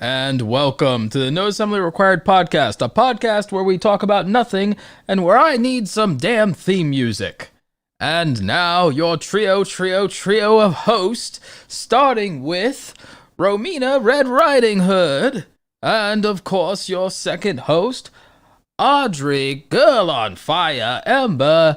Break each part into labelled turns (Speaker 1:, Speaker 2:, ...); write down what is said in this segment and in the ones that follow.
Speaker 1: And welcome to the No Assembly Required podcast, a podcast where we talk about nothing and where I need some damn theme music. And now your trio of hosts, starting with Romina Red Riding Hood, and of course your second host, Audrey Girl on Fire Ember,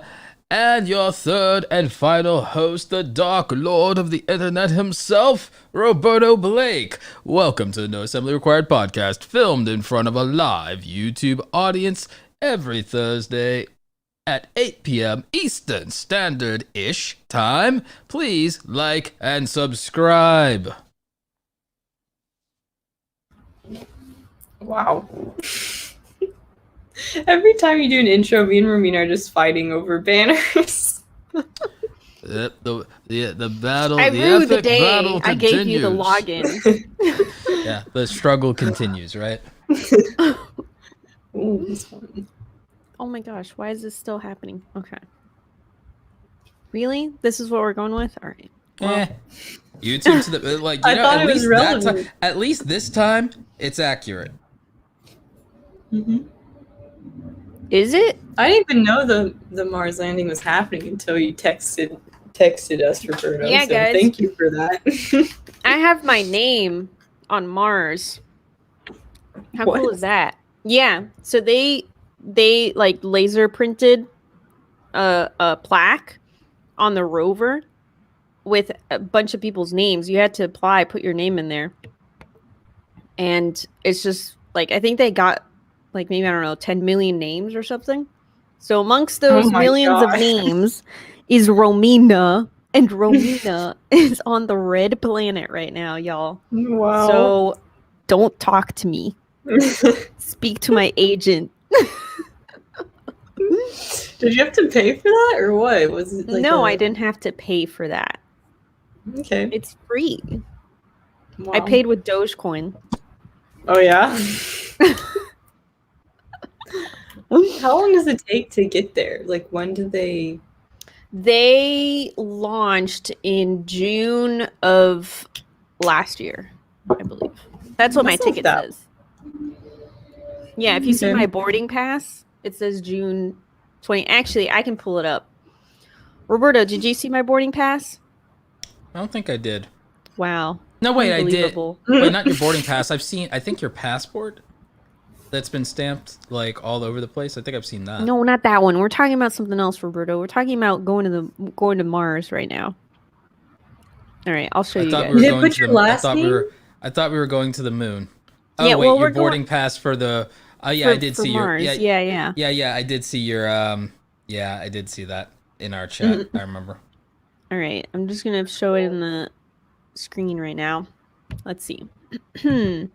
Speaker 1: and your third and final host, the Dark Lord of the Internet himself, Roberto Blake. Welcome to the No Assembly Required podcast, filmed in front of a live YouTube audience every Thursday at 8 p.m. Eastern Standard-ish time. Please like and subscribe.
Speaker 2: Wow. Every time you do an intro, me and Romina are just fighting over banners.
Speaker 1: The battle,
Speaker 3: I
Speaker 1: the
Speaker 3: rue the
Speaker 1: epic
Speaker 3: day
Speaker 1: battle
Speaker 3: I
Speaker 1: continues.
Speaker 3: gave you the login.
Speaker 1: Yeah, the struggle continues, right?
Speaker 2: Ooh, this one.
Speaker 3: Oh my gosh, why is this still happening? Okay. Really? This is what we're going with? All right. Well,
Speaker 1: YouTube to the like
Speaker 2: I thought
Speaker 1: at
Speaker 2: it was
Speaker 1: least that
Speaker 2: relevant.
Speaker 1: time, at least this time it's accurate.
Speaker 2: Mm-hmm.
Speaker 3: is it?
Speaker 2: I didn't even know the Mars landing was happening until you texted us, Roberto.
Speaker 3: Yeah,
Speaker 2: so
Speaker 3: guys.
Speaker 2: thank you for that.
Speaker 3: I have my name on Mars. How
Speaker 2: What?
Speaker 3: cool is that? Yeah. So they like laser printed a plaque on the rover with a bunch of people's names. You had to apply, put your name in there. And it's just like, I think they got like maybe, I don't know, 10 million names or something. So amongst those
Speaker 2: my
Speaker 3: millions
Speaker 2: God.
Speaker 3: of names is Romina, and Romina is on the red planet right now, y'all.
Speaker 2: Wow.
Speaker 3: So don't talk to me. Speak to my agent.
Speaker 2: Did you have to pay for that or what? Was it like
Speaker 3: No, I didn't have to pay for that.
Speaker 2: Okay.
Speaker 3: It's free.
Speaker 2: Wow.
Speaker 3: I paid with Dogecoin.
Speaker 2: Oh yeah. How long does it take to get there? Like when did they?
Speaker 3: They launched in June of last year, I believe. That's what my
Speaker 2: That's not
Speaker 3: ticket
Speaker 2: that-
Speaker 3: says. Yeah, if you see
Speaker 2: Okay.
Speaker 3: my boarding pass, it says June 20. Actually, I can pull it up. Roberto, did you see my boarding pass?
Speaker 1: I don't think I did.
Speaker 3: Wow.
Speaker 1: No, wait, I did.
Speaker 3: Unbelievable.
Speaker 1: Wait, not your boarding pass. I think your passport that's been stamped like all over the place. I think I've seen that.
Speaker 3: No, not that one. We're talking about something else, Roberto. We're talking about going to Mars right now. All right, I'll show
Speaker 1: I
Speaker 3: you
Speaker 1: thought
Speaker 3: guys.
Speaker 1: we were
Speaker 2: Did it
Speaker 1: going
Speaker 2: put
Speaker 1: to
Speaker 2: your
Speaker 1: the.
Speaker 2: last
Speaker 1: I thought we were going to the moon. Oh
Speaker 3: Yeah,
Speaker 1: wait,
Speaker 3: well,
Speaker 1: your
Speaker 3: we're going-
Speaker 1: boarding pass for the. Oh yeah, I did
Speaker 3: for
Speaker 1: see
Speaker 3: Mars.
Speaker 1: your.
Speaker 3: Yeah.
Speaker 1: Yeah, I did see your. Yeah, I did see that in our chat. I remember.
Speaker 3: All right, I'm just gonna show it in the screen right now. Let's see. No,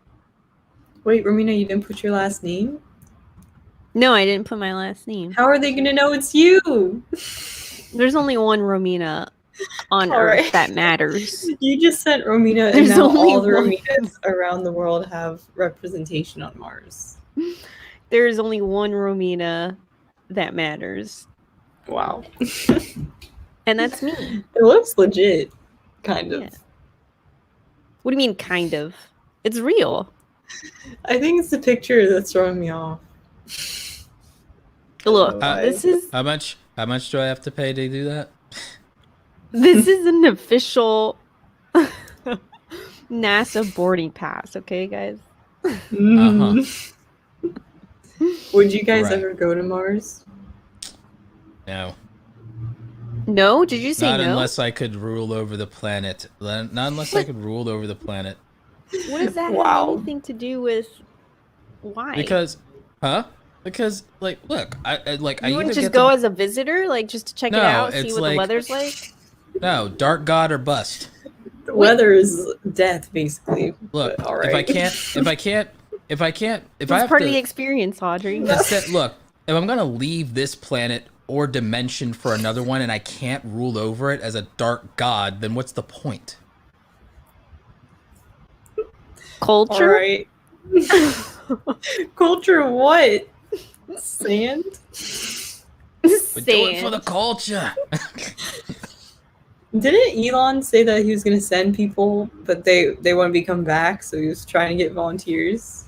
Speaker 2: Wait, Romina, you didn't put your last name?
Speaker 3: I didn't put my last name.
Speaker 2: How are they gonna know it's you?
Speaker 3: There's only one Romina on
Speaker 2: All
Speaker 3: Earth
Speaker 2: right.
Speaker 3: that matters.
Speaker 2: You just sent Romina, and
Speaker 3: There's
Speaker 2: now
Speaker 3: only
Speaker 2: all the
Speaker 3: one.
Speaker 2: Rominas around the world have representation on Mars.
Speaker 3: There is only one Romina that matters,
Speaker 2: Wow.
Speaker 3: and that's me.
Speaker 2: It looks legit, kind of.
Speaker 3: Yeah. What do you mean, kind of? It's real.
Speaker 2: I think it's the picture that's throwing me off.
Speaker 3: Look,
Speaker 2: Why?
Speaker 3: this is
Speaker 1: How much do I have to pay to do that?
Speaker 3: an official NASA boarding pass. Okay, guys.
Speaker 2: Mm. Would you guys
Speaker 1: Right.
Speaker 2: ever go to Mars?
Speaker 1: No.
Speaker 3: No, did you say
Speaker 1: Not
Speaker 3: no?
Speaker 1: unless I could rule over the planet. Not unless I could rule over the planet.
Speaker 3: What does that
Speaker 2: Wow.
Speaker 3: have anything to do with why?
Speaker 1: Because, Because, like, look, I
Speaker 3: you wouldn't
Speaker 1: either
Speaker 3: just
Speaker 1: get
Speaker 3: go
Speaker 1: the-
Speaker 3: as a visitor, like just to check it
Speaker 1: No,
Speaker 3: out, see
Speaker 1: it's
Speaker 3: what
Speaker 1: like-
Speaker 3: the weather's like.
Speaker 1: No, dark god or bust.
Speaker 2: The weather is death, basically.
Speaker 1: Look,
Speaker 2: But, all
Speaker 1: if I
Speaker 2: right.
Speaker 1: can't, if I
Speaker 3: It's
Speaker 1: have
Speaker 3: part
Speaker 1: to,
Speaker 3: of the experience, Audrey.
Speaker 1: look, if I'm gonna leave this planet or dimension for another one and I can't rule over it as a dark god, then what's the point?
Speaker 2: All
Speaker 3: Culture.
Speaker 2: right. Culture what? Sand?
Speaker 1: We do it for the culture.
Speaker 2: Didn't Elon say that he was going to send people, but they wouldn't be come back, so he was trying to get volunteers?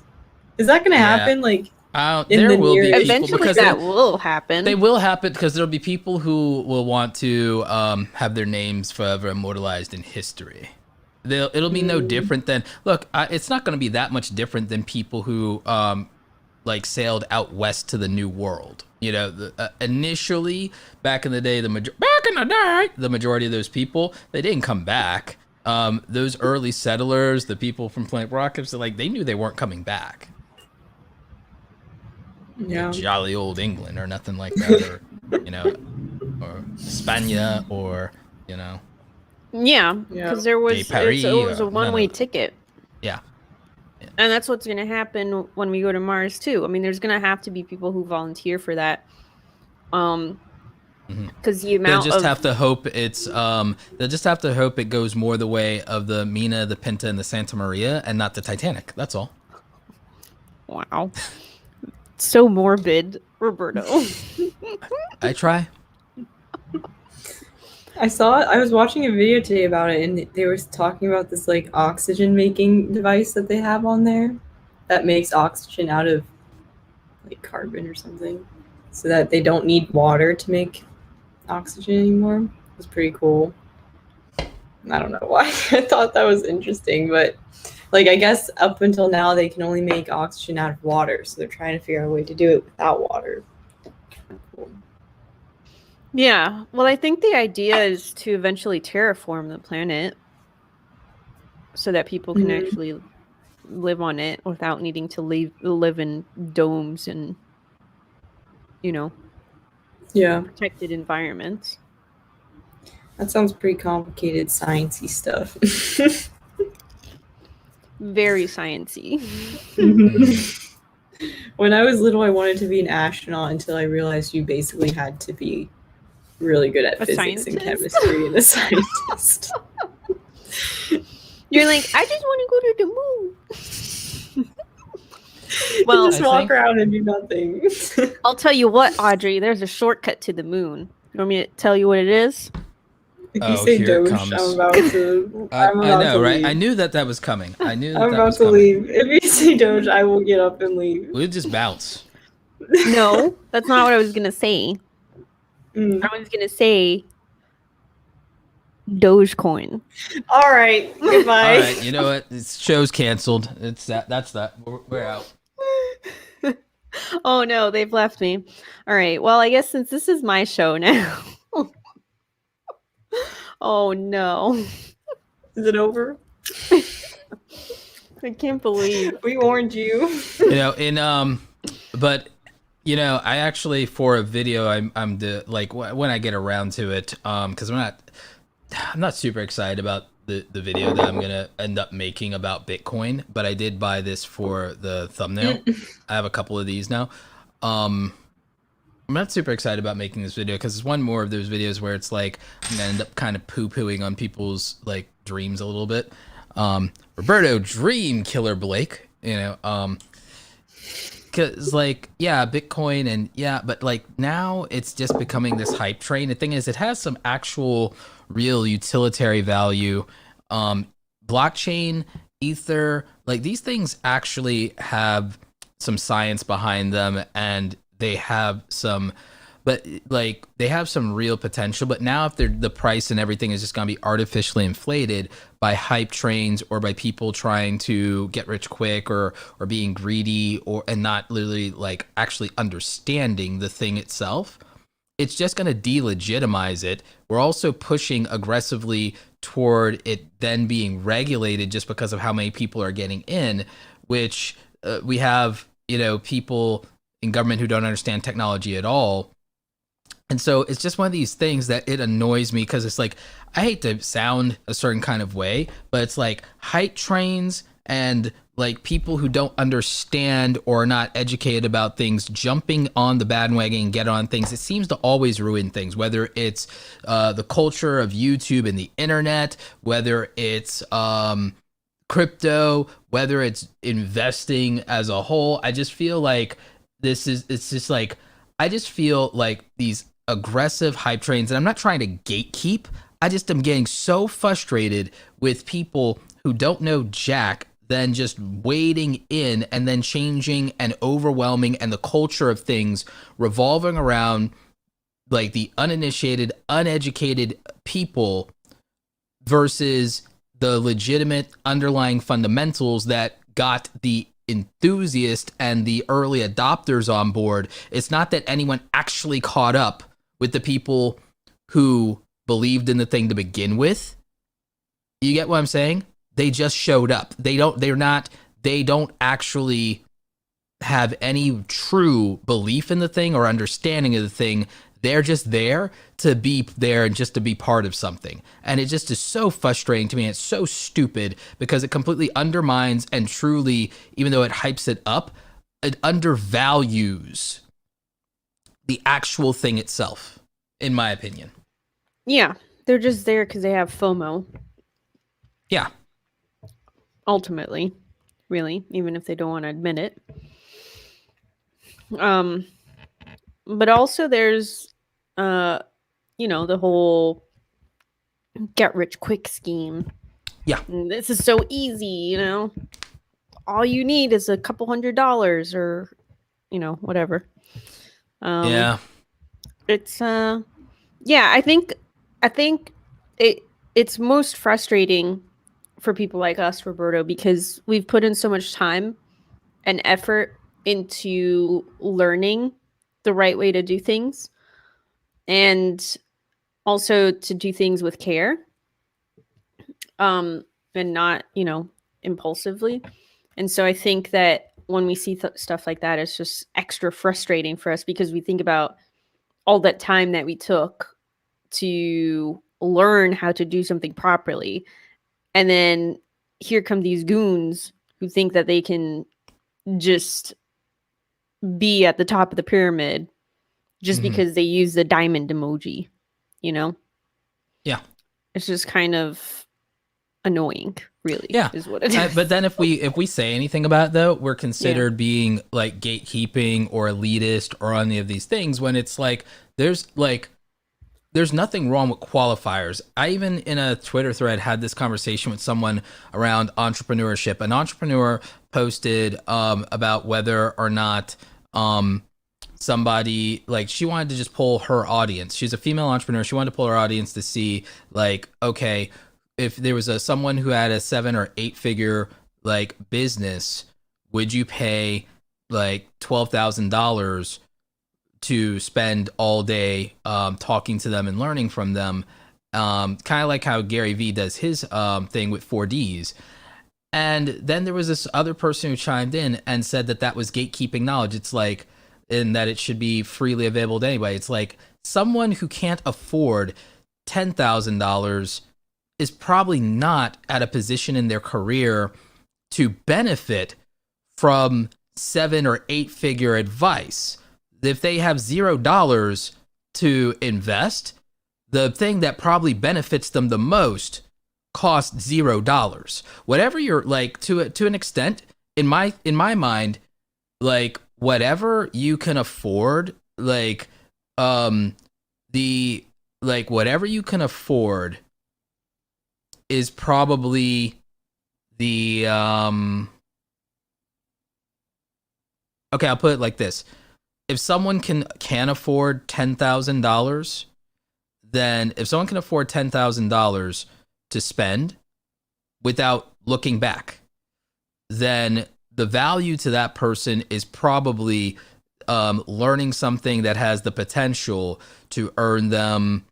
Speaker 2: Is that going to happen? Like, in
Speaker 1: there
Speaker 2: the
Speaker 1: will
Speaker 2: near
Speaker 1: be people
Speaker 3: Eventually
Speaker 1: because
Speaker 3: that will happen.
Speaker 1: they will happen because there'll be people who will want to have their names forever immortalized in history. It'll be no different than it's not going to be that much different than people who like sailed out west to the New World. You know, initially back in the day, the majority of those people, they didn't come back. Those early settlers, the people from Planet Rockets, they knew they weren't coming back.
Speaker 2: Yeah.
Speaker 1: Jolly old England or nothing like that, or or Spania, or
Speaker 3: Yeah, because there was it was a one-way ticket.
Speaker 1: Yeah.
Speaker 3: And that's what's going to happen when we go to Mars too. I mean, there's going to have to be people who volunteer for that. Because the amount
Speaker 1: they'll just have to hope it goes more the way of the Mina, the Pinta, and the Santa Maria, and not the Titanic. That's all.
Speaker 3: Wow. So morbid, Roberto.
Speaker 1: I try.
Speaker 2: I was watching a video today about it, and they were talking about this like oxygen making device that they have on there that makes oxygen out of like carbon or something, so that they don't need water to make oxygen anymore. It was pretty cool. I don't know why I thought that was interesting, but like I guess up until now they can only make oxygen out of water, so they're trying to figure out a way to do it without water. Cool.
Speaker 3: Yeah, well, I think the idea is to eventually terraform the planet so that people can actually live on it without needing to live in domes and, protected environments.
Speaker 2: That sounds pretty complicated, sciencey stuff.
Speaker 3: Very sciencey.
Speaker 2: When I was little, I wanted to be an astronaut until I realized you basically had to be really good at physics and chemistry and a scientist.
Speaker 3: You're like, I just want to go to the moon.
Speaker 2: Well, just walk around and do nothing.
Speaker 3: I'll tell you what, Audrey, there's a shortcut to the moon. You want me to tell you what it is?
Speaker 2: If you say Doge, I'm about to. I know,
Speaker 1: right?
Speaker 2: Leave.
Speaker 1: I knew that was coming. I knew
Speaker 2: I'm about to leave. If you say Doge, I will get up and leave.
Speaker 1: We'll just bounce.
Speaker 3: No, that's not what I was gonna say. I was gonna say Dogecoin.
Speaker 2: All right, goodbye.
Speaker 1: All right, you know what? This show's canceled. It's that. That's that. We're out.
Speaker 3: Oh no, they've left me. All right. Well, I guess since this is my show now. Oh no.
Speaker 2: Is it over?
Speaker 3: I can't believe
Speaker 2: we warned you.
Speaker 1: But I actually, for a video, I'm when I get around to it, because I'm not super excited about the video that I'm gonna end up making about Bitcoin, but I did buy this for the thumbnail. I have a couple of these now. I'm not super excited about making this video because it's one more of those videos where it's like I'm gonna end up kind of poo-pooing on people's like dreams a little bit. Roberto Dream Killer Blake, because Bitcoin and but like now it's just becoming this hype train. The thing is, it has some actual real utilitarian value. Blockchain, Ether, like these things actually have some science behind them, and they have some real potential. But now if the price and everything is just going to be artificially inflated by hype trains or by people trying to get rich quick or being greedy and not literally like actually understanding the thing itself, it's just going to delegitimize it. We're also pushing aggressively toward it then being regulated just because of how many people are getting in, which we have, people in government who don't understand technology at all. And so it's just one of these things that it annoys me because it's like, I hate to sound a certain kind of way, but it's like hype trains and like people who don't understand or are not educated about things jumping on the bandwagon and get on things. It seems to always ruin things, whether it's the culture of YouTube and the internet, whether it's crypto, whether it's investing as a whole. I just feel like I just feel like these aggressive hype trains, and I'm not trying to gatekeep. I just am getting so frustrated with people who don't know jack, then just wading in and then changing and overwhelming, and the culture of things revolving around like the uninitiated, uneducated people versus the legitimate underlying fundamentals that got the enthusiast and the early adopters on board. It's not that anyone actually caught up with the people who believed in the thing to begin with. You get what I'm saying? They just showed up. They don't actually have any true belief in the thing or understanding of the thing. They're just there to be there and just to be part of something. And it just is so frustrating to me. It's so stupid because it completely undermines and truly, even though it hypes it up, it undervalues the actual thing itself, in my opinion.
Speaker 3: Yeah, they're just there because they have FOMO.
Speaker 1: Yeah.
Speaker 3: Ultimately, really, even if they don't want to admit it. But also there's, the whole get rich quick scheme.
Speaker 1: Yeah.
Speaker 3: And this is so easy, all you need is a couple $100 or, whatever.
Speaker 1: Yeah.
Speaker 3: It's, I think it's most frustrating for people like us, Roberto, because we've put in so much time and effort into learning the right way to do things, and also to do things with care, and not, impulsively. And so I think that when we see stuff like that, it's just extra frustrating for us because we think about all that time that we took to learn how to do something properly. And then here come these goons who think that they can just be at the top of the pyramid just because they use the diamond emoji, Yeah. It's just kind of annoying, really.
Speaker 1: Yeah.
Speaker 3: Is what it is.
Speaker 1: But then if we say anything about it, though, we're considered being like gatekeeping or elitist or any of these things, when it's like there's nothing wrong with qualifiers. I even in a Twitter thread had this conversation with someone around entrepreneurship. An entrepreneur posted about whether or not somebody, like, she wanted to just poll her audience. She's a female entrepreneur. She wanted to poll her audience to see, like, okay, if there was someone who had a 7 or 8 figure like business, would you pay like $12,000 to spend all day talking to them and learning from them, kind of like how Gary Vee does his thing with 4Ds. And then there was this other person who chimed in and said that was gatekeeping knowledge. It's like, and that it should be freely available to anybody. It's like someone who can't afford $10,000 is probably not at a position in their career to benefit from 7 or 8 figure advice. If they have $0 to invest, the thing that probably benefits them the most costs $0. Whatever you're like, to an extent, in my mind, like whatever you can afford, like whatever you can afford is probably the okay, I'll put it like this. If someone can afford $10,000, then if someone can afford $10,000 to spend without looking back, then the value to that person is probably learning something that has the potential to earn them,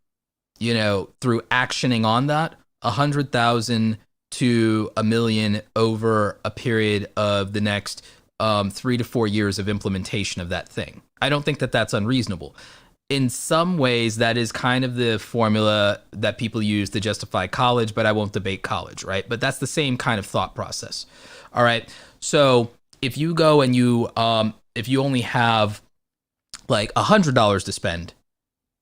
Speaker 1: through actioning on that, $100,000 to $1 million over a period of the next 3 to 4 years of implementation of that thing. I don't think that that's unreasonable. In some ways, that is kind of the formula that people use to justify college, but I won't debate college, right? But that's the same kind of thought process. All right. So if you go and if you only have like $100 to spend,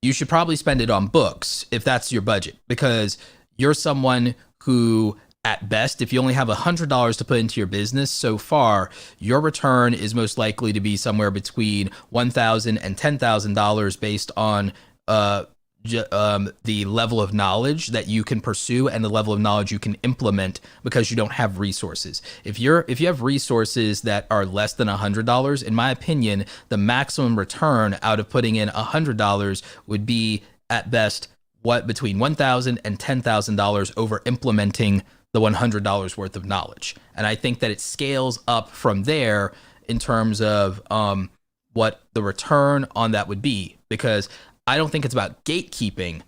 Speaker 1: you should probably spend it on books if that's your budget, because you're someone who, at best, if you only have $100 to put into your business so far, your return is most likely to be somewhere between $1,000 and $10,000 based on the level of knowledge that you can pursue and the level of knowledge you can implement because you don't have resources. If you have resources that are less than $100, in my opinion, the maximum return out of putting in $100 would be at best between $1,000 and $10,000 over implementing the $100 worth of knowledge. And I think that it scales up from there in terms of what the return on that would be, because I don't think it's about gatekeeping.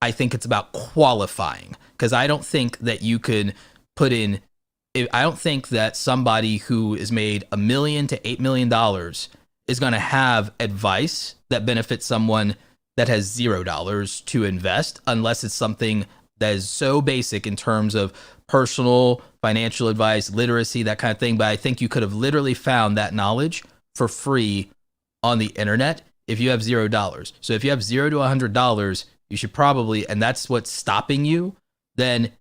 Speaker 1: I think it's about qualifying, because I don't think that you could put in, I don't think that somebody who is made $1 million to $8 million is going to have advice that benefits someone that has $0 to invest, unless it's something that is so basic in terms of personal financial advice, literacy, that kind of thing. But I think you could have literally found that knowledge for free on the internet if you have $0. So if you have $0 to $100, you should probably, and that's what's stopping you, then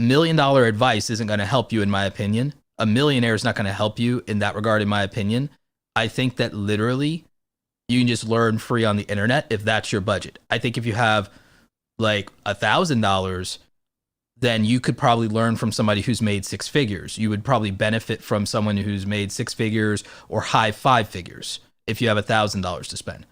Speaker 1: $1 million advice isn't going to help you, in my opinion. A millionaire is not going to help you in that regard, in my opinion. I think that literally you can just learn free on the internet if that's your budget. I think if you have like $1,000, then you could probably learn from somebody who's made six figures. You would probably benefit from someone who's made six figures or high five figures if you have $1,000 to spend.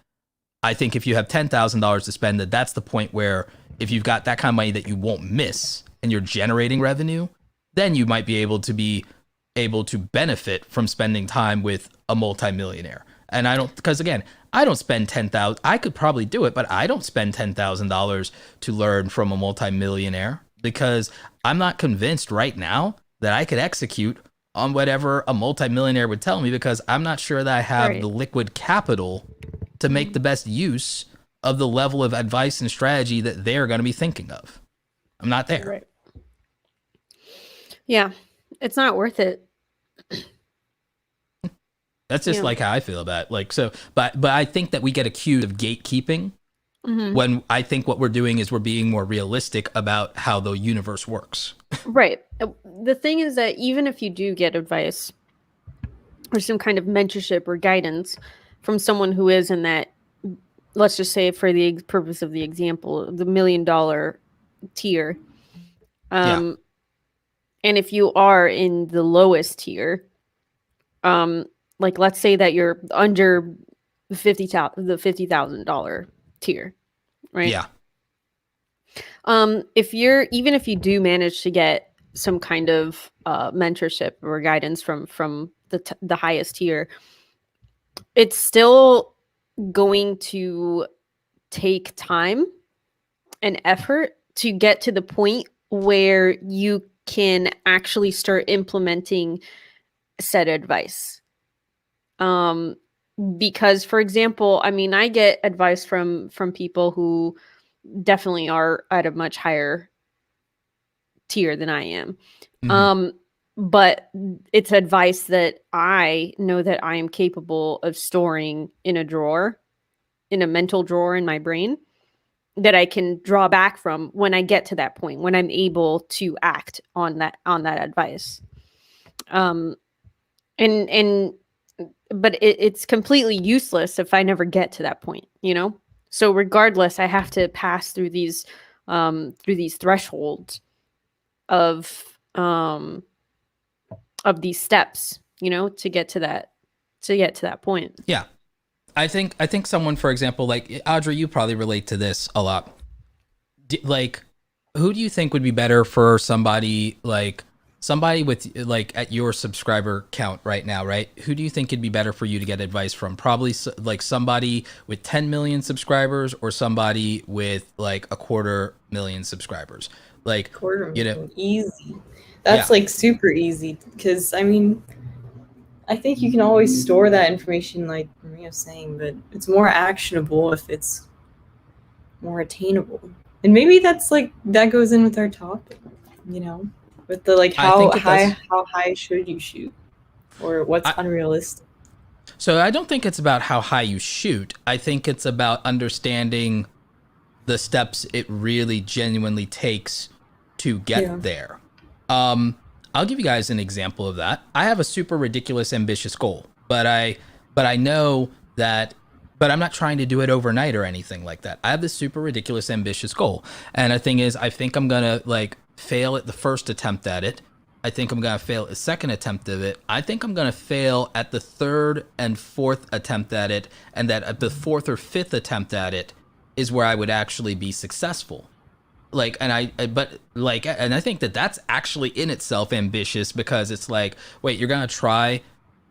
Speaker 1: I think if you have $10,000 to spend, that's the point where if you've got that kind of money that you won't miss and you're generating revenue, then you might be able to benefit from spending time with a multimillionaire. And because again, I don't spend $10,000. I could probably do it, but I don't spend $10,000 to learn from a multimillionaire, because I'm not convinced right now that I could execute on whatever a multimillionaire would tell me, because I'm not sure that I have the liquid capital to make the best use of the level of advice and strategy that they're going to be thinking of. I'm not there.
Speaker 3: Right. Yeah, it's not worth it.
Speaker 1: That's just like how I feel about it. Like, so, but I think that we get accused of gatekeeping when I think what we're doing is we're being more realistic about how the universe works.
Speaker 3: Right. The thing is that even if you do get advice or some kind of mentorship or guidance from someone who is in that, let's just say for the purpose of the example, the $1 million tier. And if you are in the lowest tier, like let's say that you're under the $50,000 tier, right?
Speaker 1: Yeah.
Speaker 3: If you do manage to get some kind of mentorship or guidance from the highest tier, it's still going to take time and effort to get to the point where you can actually start implementing said advice. Because, for example, I mean, I get advice from people who definitely are at a much higher tier than I am. But it's advice that I know that I am capable of storing in a drawer, in a mental drawer in my brain, that I can draw back from when I get to that point, when I'm able to act on that advice. But it's completely useless if I never get to that point, you know? So regardless, I have to pass through these thresholds of these steps, you know, to get to that point.
Speaker 1: Yeah. I think someone, for example, like Audrey, you probably relate to this a lot. Like, who do you think would be better for somebody with like at your subscriber count right now, right? Who do you think it'd be better for you to get advice from? Probably like somebody with 10 million subscribers or somebody with like 250,000 subscribers. Like, you know,
Speaker 2: easy. That's like super easy, because I mean, I think you can always store that information, like Maria was saying, but it's more actionable if it's more attainable. And maybe that goes in with our topic, you know, with the like how high should you shoot, or what's unrealistic.
Speaker 1: So I don't think it's about how high you shoot. I think it's about understanding the steps it really genuinely takes to get there. I'll give you guys an example of that. I have a super ridiculous ambitious goal, but I know that but I'm not trying to do it overnight or anything like that. I have this super ridiculous ambitious goal. And the thing is, I think I'm going to like fail at the first attempt at it. I think I'm going to fail at the second attempt of it. I think I'm going to fail at the third and fourth attempt at it. And that at the fourth or fifth attempt at it is where I would actually be successful. Like, and I think that that's actually in itself ambitious, because it's like, wait, you're going to try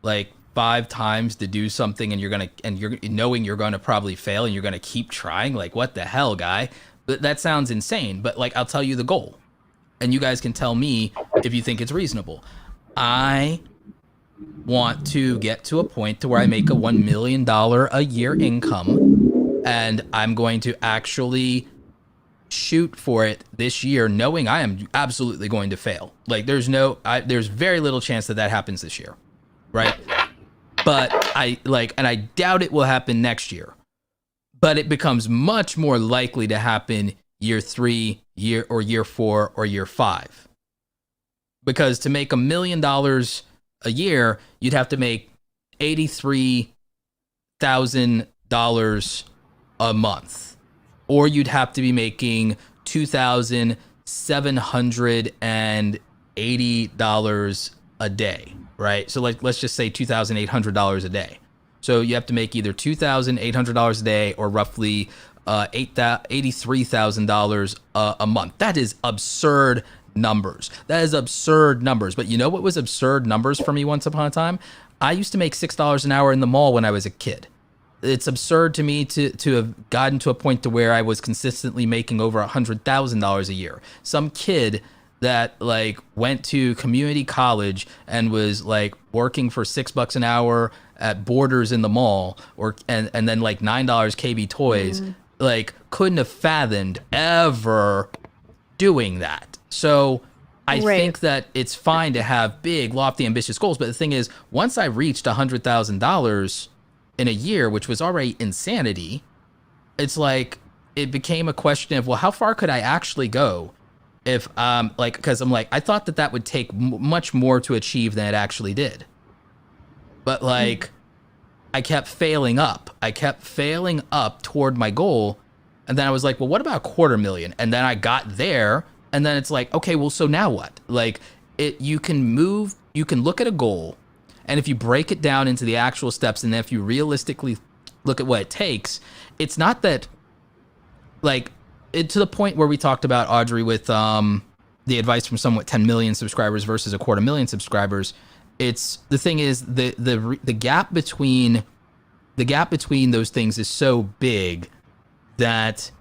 Speaker 1: like 5 times to do something, and you're knowing you're going to probably fail, and you're going to keep trying. Like, what the hell, guy? But that sounds insane. But like, I'll tell you the goal, and you guys can tell me if you think it's reasonable. I want to get to a point to where I make a $1 million a year income, and I'm going to actually shoot for it this year, knowing I am absolutely going to fail. Like, there's very little chance that happens this year, right? But I doubt it will happen next year. But it becomes much more likely to happen year 3, year 4, or year 5. Because to make $1 million a year, you'd have to make $83,000 a month. Or you'd have to be making $2,780 a day, right? So like, let's just say $2,800 a day. So you have to make either $2,800 a day or roughly $83,000 a month. That is absurd numbers. But you know what was absurd numbers for me once upon a time? I used to make $6 an hour in the mall when I was a kid. It's absurd to me to have gotten to a point to where I was consistently making over $100,000 a year. Some kid that like went to community college and was like working for $6 an hour at Borders in the mall, and then like $9 KB Toys, like couldn't have fathomed ever doing that. So I think that it's fine to have big, lofty, ambitious goals. But the thing is, once I reached $100,000 in a year, which was already insanity, it's like it became a question of, well, how far could I actually go if because I'm like, I thought that would take much more to achieve than it actually did. But like I kept failing up toward my goal, and then I was like, well, what about $250,000? And then I got there, and then it's like, okay, well, so now what? Like you can look at a goal, and if you break it down into the actual steps, and if you realistically look at what it takes, it's not that, like, to the point where we talked about, Audrey, with the advice from someone with 10 million subscribers versus 250,000 subscribers. It's the thing is the gap between those things is so big that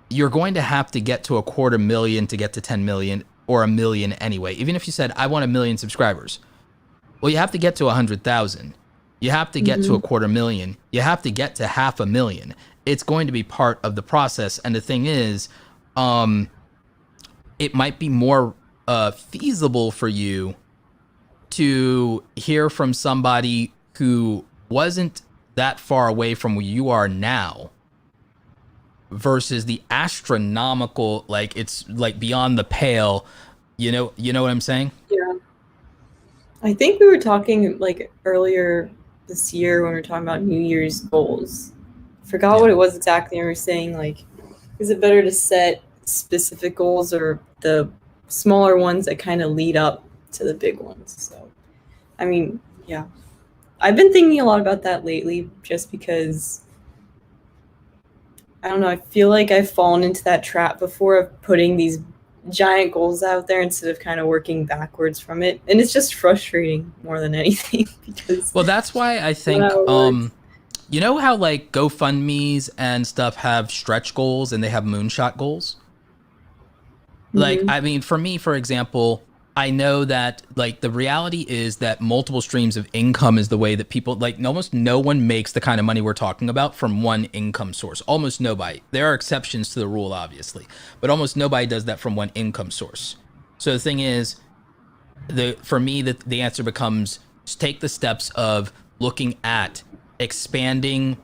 Speaker 1: you're going to have to get to 250,000 to get to 10 million or 1 million anyway. Even if you said, I want 1 million subscribers. Well, you have to get to 100,000. You have to get to 250,000. You have to get to 500,000. It's going to be part of the process. And the thing is, it might be more feasible for you to hear from somebody who wasn't that far away from where you are now versus the astronomical, like it's like beyond the pale. You know what I'm saying?
Speaker 2: Yeah. I think we were talking like earlier this year when we were talking about New Year's goals. Forgot what it was exactly. And we were saying, like, is it better to set specific goals or the smaller ones that kind of lead up to the big ones? So, I mean, yeah. I've been thinking a lot about that lately just because, I don't know, I feel like I've fallen into that trap before of putting these giant goals out there instead of kind of working backwards from it, and it's just frustrating more than anything. Because
Speaker 1: that's why I think you know how like GoFundMe's and stuff have stretch goals and they have moonshot goals? Like, I mean, for me, for example, I know that like the reality is that multiple streams of income is the way that people, like, almost no one makes the kind of money we're talking about from one income source. Almost nobody. There are exceptions to the rule, obviously, but almost nobody does that from one income source. So the thing is, for me, the answer becomes take the steps of looking at expanding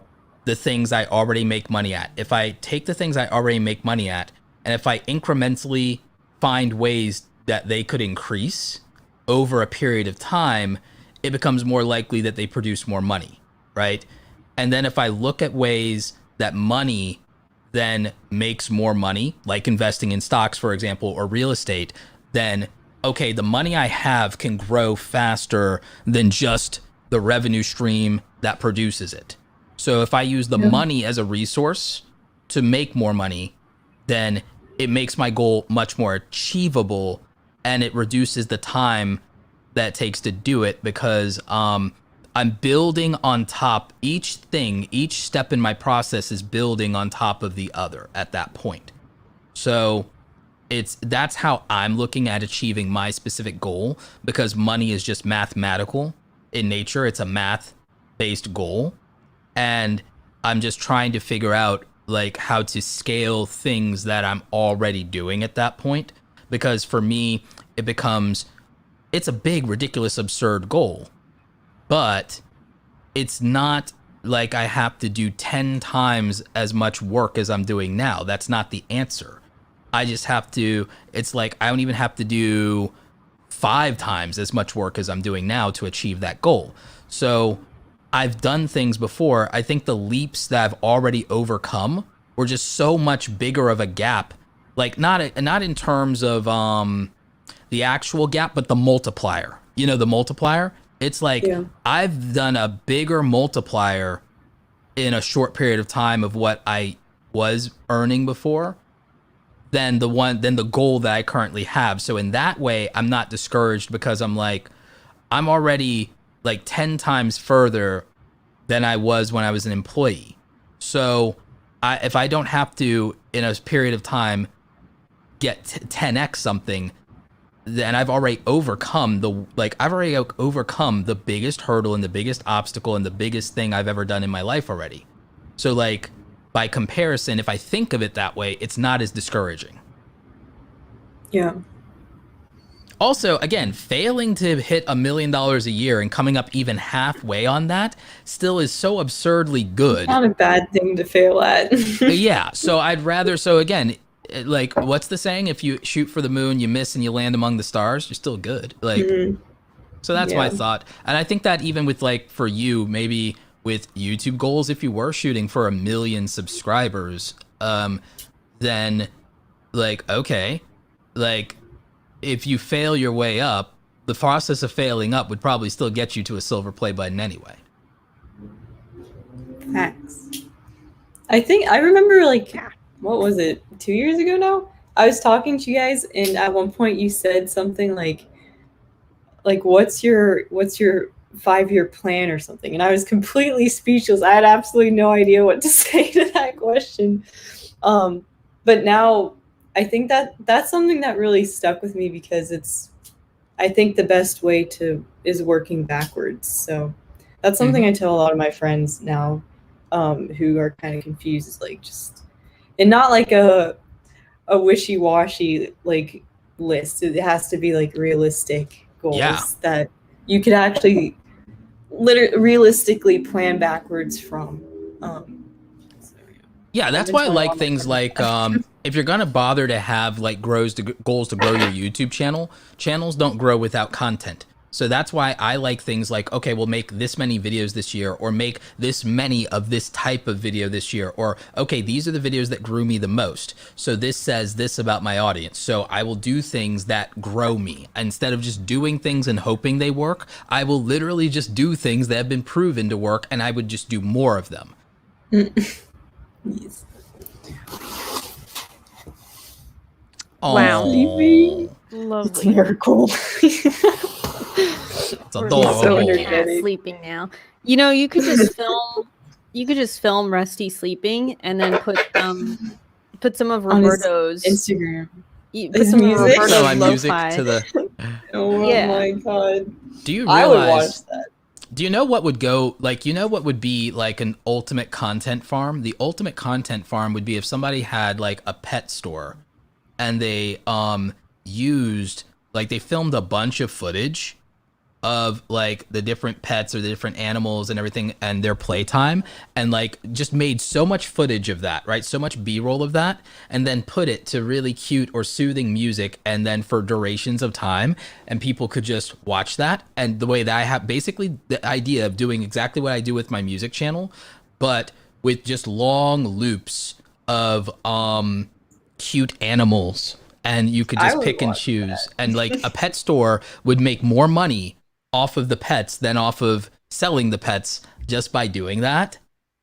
Speaker 1: the things I already make money at. If I take the things I already make money at, and if I incrementally find ways that they could increase over a period of time, it becomes more likely that they produce more money, right? And then if I look at ways that money then makes more money, like investing in stocks, for example, or real estate, then, okay, the money I have can grow faster than just the revenue stream that produces it. So if I use the money as a resource to make more money, then it makes my goal much more achievable, and it reduces the time that it takes to do it, because I'm building on top. Each step in my process is building on top of the other at that point. So that's how I'm looking at achieving my specific goal, because money is just mathematical in nature. It's a math-based goal. And I'm just trying to figure out like how to scale things that I'm already doing at that point. Because for me, it's a big, ridiculous, absurd goal. But it's not like I have to do 10 times as much work as I'm doing now. That's not the answer. I just have to, it's like I don't even have to do 5 times as much work as I'm doing now to achieve that goal. So I've done things before. I think the leaps that I've already overcome were just so much bigger of a gap. Like not in terms of the actual gap, but the multiplier. You know, the multiplier? It's like I've done a bigger multiplier in a short period of time of what I was earning before than the goal that I currently have. So in that way, I'm not discouraged, because I'm like, I'm already like 10 times further than I was when I was an employee. So if I don't have to, in a period of time, get 10x something, then I've already overcome the biggest hurdle and the biggest obstacle and the biggest thing I've ever done in my life already. So like, by comparison, if I think of it that way, it's not as discouraging.
Speaker 2: Yeah.
Speaker 1: Also, again, failing to hit $1 million a year and coming up even halfway on that still is so absurdly good.
Speaker 2: It's not a bad thing to fail at.
Speaker 1: Yeah. So I'd rather, so again, like, what's the saying? If you shoot for the moon, you miss and you land among the stars, you're still good. Like, so that's my thought. And I think that even with like, for you, maybe with YouTube goals, if you were shooting for 1 million subscribers, then like, okay, like if you fail your way up, the process of failing up would probably still get you to a silver play button anyway.
Speaker 2: Facts. I think I remember like, what was it, 2 years ago now? I was talking to you guys, and at one point you said something like what's your 5-year plan or something, and I was completely speechless. I had absolutely no idea what to say to that question. But now I think that's something that really stuck with me, because I think the best way is working backwards. So that's something I tell a lot of my friends now, who are kind of confused, is like, just, and not like a wishy-washy like list. It has to be like realistic goals that you could actually realistically plan backwards from.
Speaker 1: That's why I like things like if you're gonna bother to have like goals to grow your YouTube channels don't grow without content. So that's why I like things like, okay, we'll make this many videos this year, or make this many of this type of video this year, or okay, these are the videos that grew me the most. So this says this about my audience. So I will do things that grow me. Instead of just doing things and hoping they work, I will literally just do things that have been proven to work, and I would just do more of them.
Speaker 2: Yes.
Speaker 3: Wow.
Speaker 2: Lovely.
Speaker 3: Lovely.
Speaker 2: It's a miracle.
Speaker 1: It's adorable.
Speaker 2: So
Speaker 3: Yeah, sleeping now. You know, you could just film. You could just film Rusty sleeping, and then put some of Roberto's
Speaker 2: Instagram.
Speaker 3: Put some of
Speaker 2: music.
Speaker 3: Roberto's
Speaker 1: my music
Speaker 3: lo-fi.
Speaker 1: to the.
Speaker 2: Oh my god!
Speaker 1: Do you
Speaker 2: I would
Speaker 1: realize?
Speaker 2: watch that.
Speaker 1: Do you know what would go like? You know what would be like an ultimate content farm? The ultimate content farm would be if somebody had like a pet store, and they they filmed a bunch of footage of like the different pets or the different animals and everything and their playtime, and like just made so much footage of that, right? So much B-roll of that, and then put it to really cute or soothing music, and then for durations of time, and people could just watch that. And the way that I have basically the idea of doing exactly what I do with my music channel, but with just long loops of cute animals, and you could
Speaker 2: I
Speaker 1: just
Speaker 2: would
Speaker 1: pick and
Speaker 2: watch
Speaker 1: choose.
Speaker 2: that.
Speaker 1: And like a pet store would make more money off of the pets than off of selling the pets just by doing that.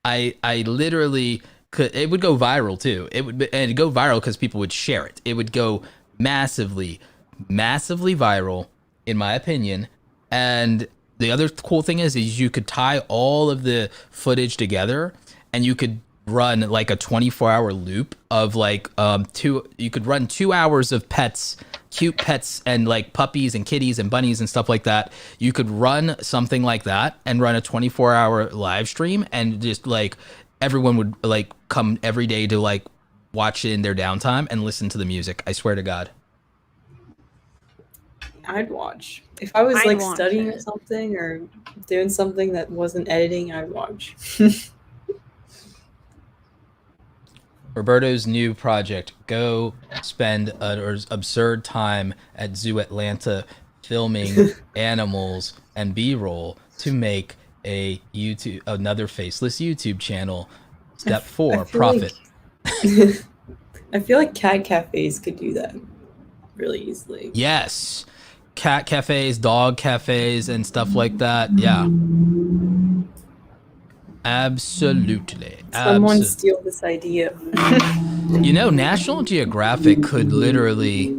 Speaker 1: I literally could. It would go viral too. And it'd go viral because people would share it. It would go massively viral, in my opinion. And the other cool thing is you could tie all of the footage together, and you could run like a 24-hour loop of like you could run 2 hours of pets, cute pets, and like puppies and kitties and bunnies and stuff like that. You could run something like that and run a 24-hour live stream, and just like everyone would like come every day to like watch it in their downtime and listen to the music. I swear to God.
Speaker 2: I'd watch. If I was
Speaker 3: I'd
Speaker 2: like
Speaker 3: watch
Speaker 2: studying
Speaker 3: it.
Speaker 2: or something or doing something that wasn't editing, I'd watch.
Speaker 1: Roberto's new project: go spend an absurd time at Zoo Atlanta filming animals and B-roll to make another faceless YouTube channel. Step 4:
Speaker 2: feel
Speaker 1: profit.
Speaker 2: I feel like cat cafes could do that really easily.
Speaker 1: Yes, cat cafes, dog cafes, and stuff like that. Yeah, absolutely.
Speaker 2: Someone steal this idea.
Speaker 1: You know, National Geographic could literally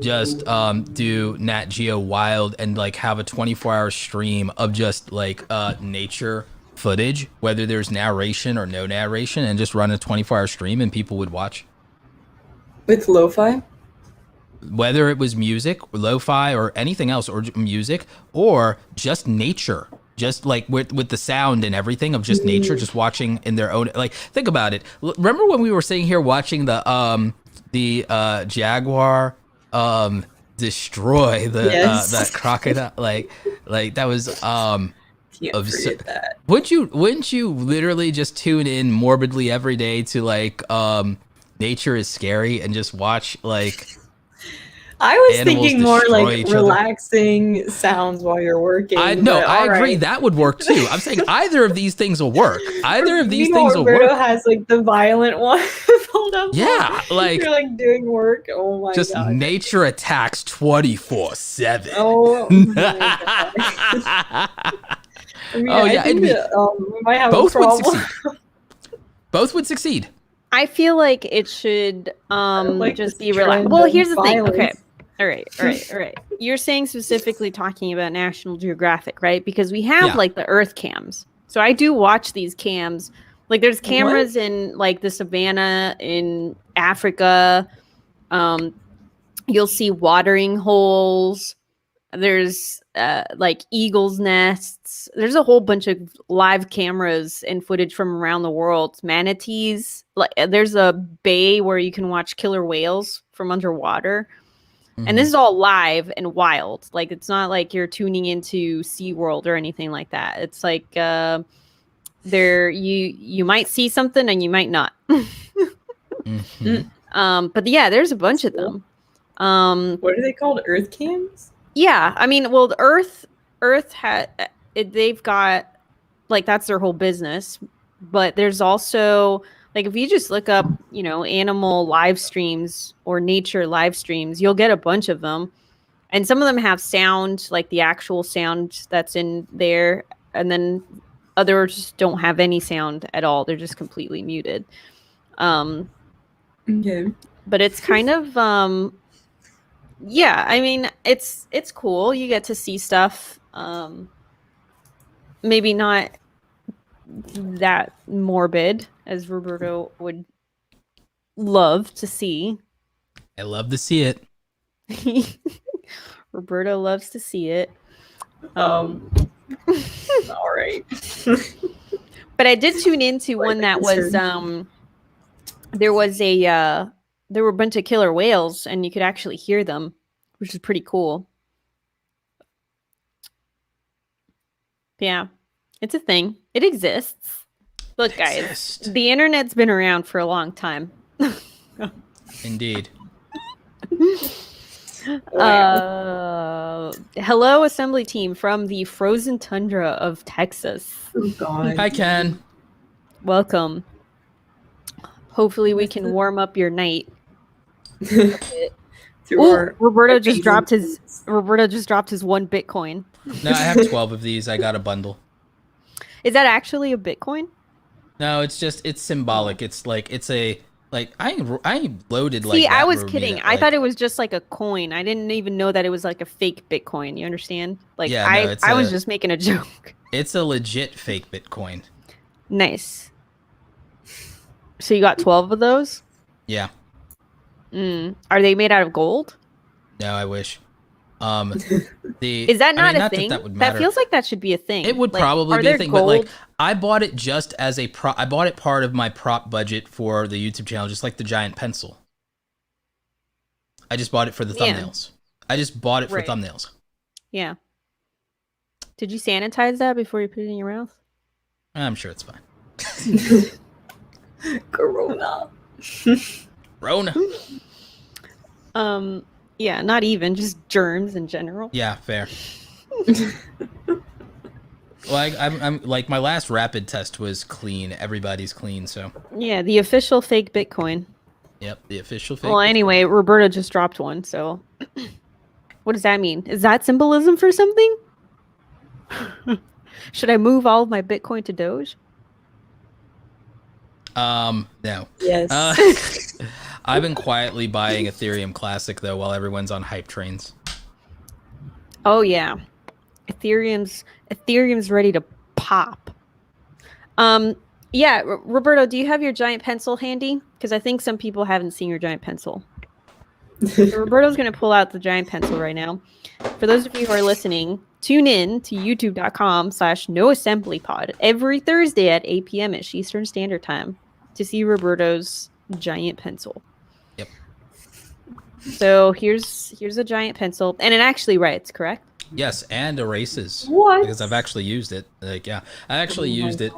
Speaker 1: just do Nat Geo Wild and like have a 24-hour stream of just like nature footage, whether there's narration or no narration, and just run a 24-hour stream and people would watch.
Speaker 2: With lo-fi?
Speaker 1: Whether it was music, lo-fi, or anything else, or music, or just nature. Just like with the sound and everything of just nature, just watching in their own, like, think about it. Remember when we were sitting here watching the Jaguar destroy that crocodile, like that was
Speaker 2: Can't forget that.
Speaker 1: Wouldn't you literally just tune in morbidly every day to like nature is scary and just watch like
Speaker 2: I was
Speaker 1: animals
Speaker 2: thinking more
Speaker 1: destroy
Speaker 2: like
Speaker 1: each other?
Speaker 2: relaxing sounds while you're working.
Speaker 1: I agree that would work too. I'm saying either of these things will work. Either of these things will
Speaker 2: Roberto
Speaker 1: work.
Speaker 2: has like the violent one pulled up.
Speaker 1: Yeah, like
Speaker 2: you're like doing work. Oh my
Speaker 1: just
Speaker 2: god.
Speaker 1: nature attacks 24/7.
Speaker 2: Oh my god. I mean,
Speaker 1: Oh, yeah,
Speaker 2: I think that, we might have
Speaker 1: both
Speaker 2: a
Speaker 1: would
Speaker 2: problem.
Speaker 1: succeed. Both would succeed.
Speaker 3: I feel like it should
Speaker 2: like
Speaker 3: just
Speaker 2: this
Speaker 3: be relaxed.
Speaker 2: trend
Speaker 3: Well,
Speaker 2: of
Speaker 3: here's the thing. Okay.
Speaker 2: violence.
Speaker 3: All right. You're saying specifically talking about National Geographic, right? Because we have like the Earth cams. So I do watch these cams. Like there's cameras in like the savannah in Africa. You'll see watering holes. There's like eagles' nests. There's a whole bunch of live cameras and footage from around the world. Manatees. Like there's a bay where you can watch killer whales from underwater. And this is all live and wild. Like it's not like you're tuning into SeaWorld or anything like that. It's like there you might see something and you might not. But yeah, there's a bunch of them.
Speaker 2: What are they called? Earth cams?
Speaker 3: Yeah, I mean, well, the Earth they've got like that's their whole business. But there's also like if you just look up, you know, animal live streams or nature live streams, you'll get a bunch of them. And some of them have sound, like the actual sound that's in there. And then others don't have any sound at all. They're just completely muted.
Speaker 2: Okay.
Speaker 3: But it's kind of, yeah, I mean, it's cool. You get to see stuff. Maybe not that morbid as Roberto would love to see.
Speaker 1: I love to see it.
Speaker 3: Roberto loves to see it.
Speaker 2: All right.
Speaker 3: But I did tune into one that was there were a bunch of killer whales and you could actually hear them, which is pretty cool. Yeah, it's a thing. It exists. Look, guys, the internet's been around for a long time.
Speaker 1: Indeed.
Speaker 3: Hello, assembly team from the frozen tundra of Texas.
Speaker 2: Oh God.
Speaker 1: Hi, Ken.
Speaker 3: Welcome. Hopefully we can warm up your night. Roberto just dropped his one Bitcoin.
Speaker 1: No, I have 12 of these. I got a bundle.
Speaker 3: Is that actually a Bitcoin?
Speaker 1: No, it's symbolic. It's a I loaded like.
Speaker 3: See, I was
Speaker 1: RedRomina,
Speaker 3: kidding. I thought it was just like a coin. I didn't even know that it was like a fake Bitcoin. You understand? Like I was just making a joke.
Speaker 1: It's a legit fake Bitcoin.
Speaker 3: Nice. So you got 12 of those?
Speaker 1: Yeah.
Speaker 3: Are they made out of gold?
Speaker 1: No, I wish.
Speaker 3: Is that not a thing? That feels like that should be a thing.
Speaker 1: It would probably be a thing, but like I bought it just as a prop. I bought it part of my prop budget for the YouTube channel, just like the giant pencil. I just bought it for the thumbnails. I just bought it for thumbnails.
Speaker 3: Yeah. Did you sanitize that before you put it in your mouth?
Speaker 1: I'm sure it's fine.
Speaker 2: Corona.
Speaker 1: Rona.
Speaker 3: Yeah, not even, just germs in general.
Speaker 1: Yeah, fair. Well, I'm like my last rapid test was clean. Everybody's clean, so.
Speaker 3: Yeah, the official fake Bitcoin.
Speaker 1: Yep, the official fake.
Speaker 3: Well, anyway, Roberta just dropped one, so. What does that mean? Is that symbolism for something? Should I move all of my Bitcoin to Doge?
Speaker 1: No.
Speaker 2: Yes.
Speaker 1: I've been quietly buying Ethereum Classic though while everyone's on hype trains.
Speaker 3: Oh yeah. Ethereum's ready to pop. Yeah, Roberto, do you have your giant pencil handy? Because I think some people haven't seen your giant pencil. So Roberto's going to pull out the giant pencil right now. For those of you who are listening, tune in to youtube.com/noassemblypod every Thursday at 8 p.m. Eastern Standard Time to see Roberto's giant pencil.
Speaker 1: Yep.
Speaker 3: So here's a giant pencil, and it actually writes, correct?
Speaker 1: Yes, and erases.
Speaker 2: What?
Speaker 1: Because I've actually used it. Like, yeah, I actually used it.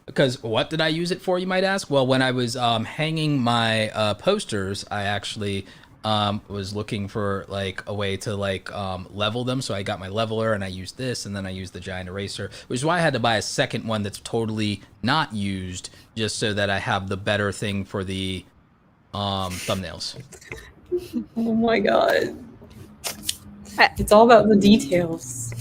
Speaker 1: Because what did I use it for, you might ask? Well, when I was hanging my posters, I actually was looking for like a way to like level them. So I got my leveler and I used this, and then I used the giant eraser, which is why I had to buy a second one that's totally not used, just so that I have the better thing for the thumbnails.
Speaker 2: Oh my god. It's all about the details.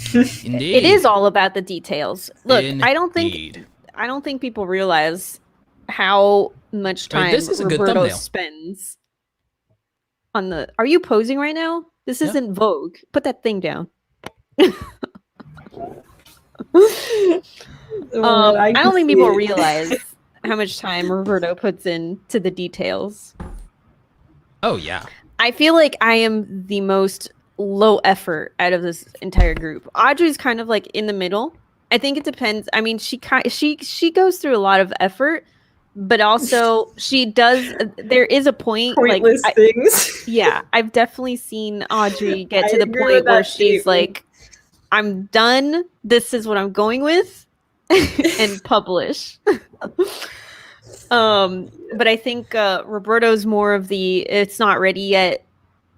Speaker 1: Indeed.
Speaker 3: It is all about the details. Look,
Speaker 1: Indeed.
Speaker 3: I don't think people realize how much time
Speaker 1: this is a good
Speaker 3: Roberto
Speaker 1: thumbnail.
Speaker 3: spends on the. Are you posing right now? This isn't Vogue. Put that thing down. I don't think people realize how much time Roberto puts into the details.
Speaker 1: Oh yeah.
Speaker 3: I feel like I am the most low effort out of this entire group. Audrey's kind of like in the middle. I think it depends. I mean, she goes through a lot of effort, but also she does. There is a point,
Speaker 2: pointless things.
Speaker 3: Yeah, I've definitely seen Audrey get to the point where she's like, "I'm done. This is what I'm going with," and publish. But I think Roberto's more of the "it's not ready yet.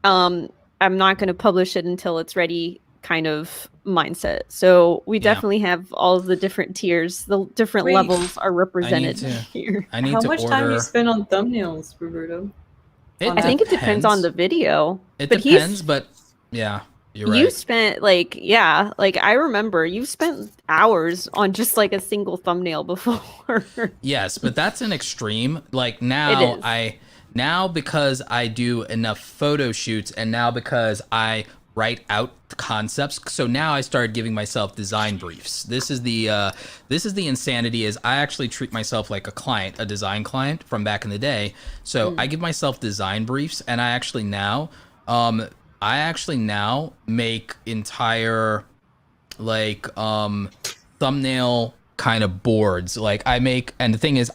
Speaker 3: I'm not going to publish it until it's ready" kind of mindset. So we definitely have all of the different tiers. The different levels are represented here.
Speaker 2: How much time you spend on thumbnails, Roberto?
Speaker 3: I think it depends on the video.
Speaker 1: It depends, but yeah, you're right.
Speaker 3: You spent like I remember you spent hours on just like a single thumbnail before.
Speaker 1: Yes, but that's an extreme. Like now now because I do enough photo shoots, and now because I write out the concepts, so now I started giving myself design briefs. This is the insanity, is I actually treat myself like a client, a design client from back in the day. So I give myself design briefs, and I actually now make entire like thumbnail kind of boards. Like I make, and the thing is,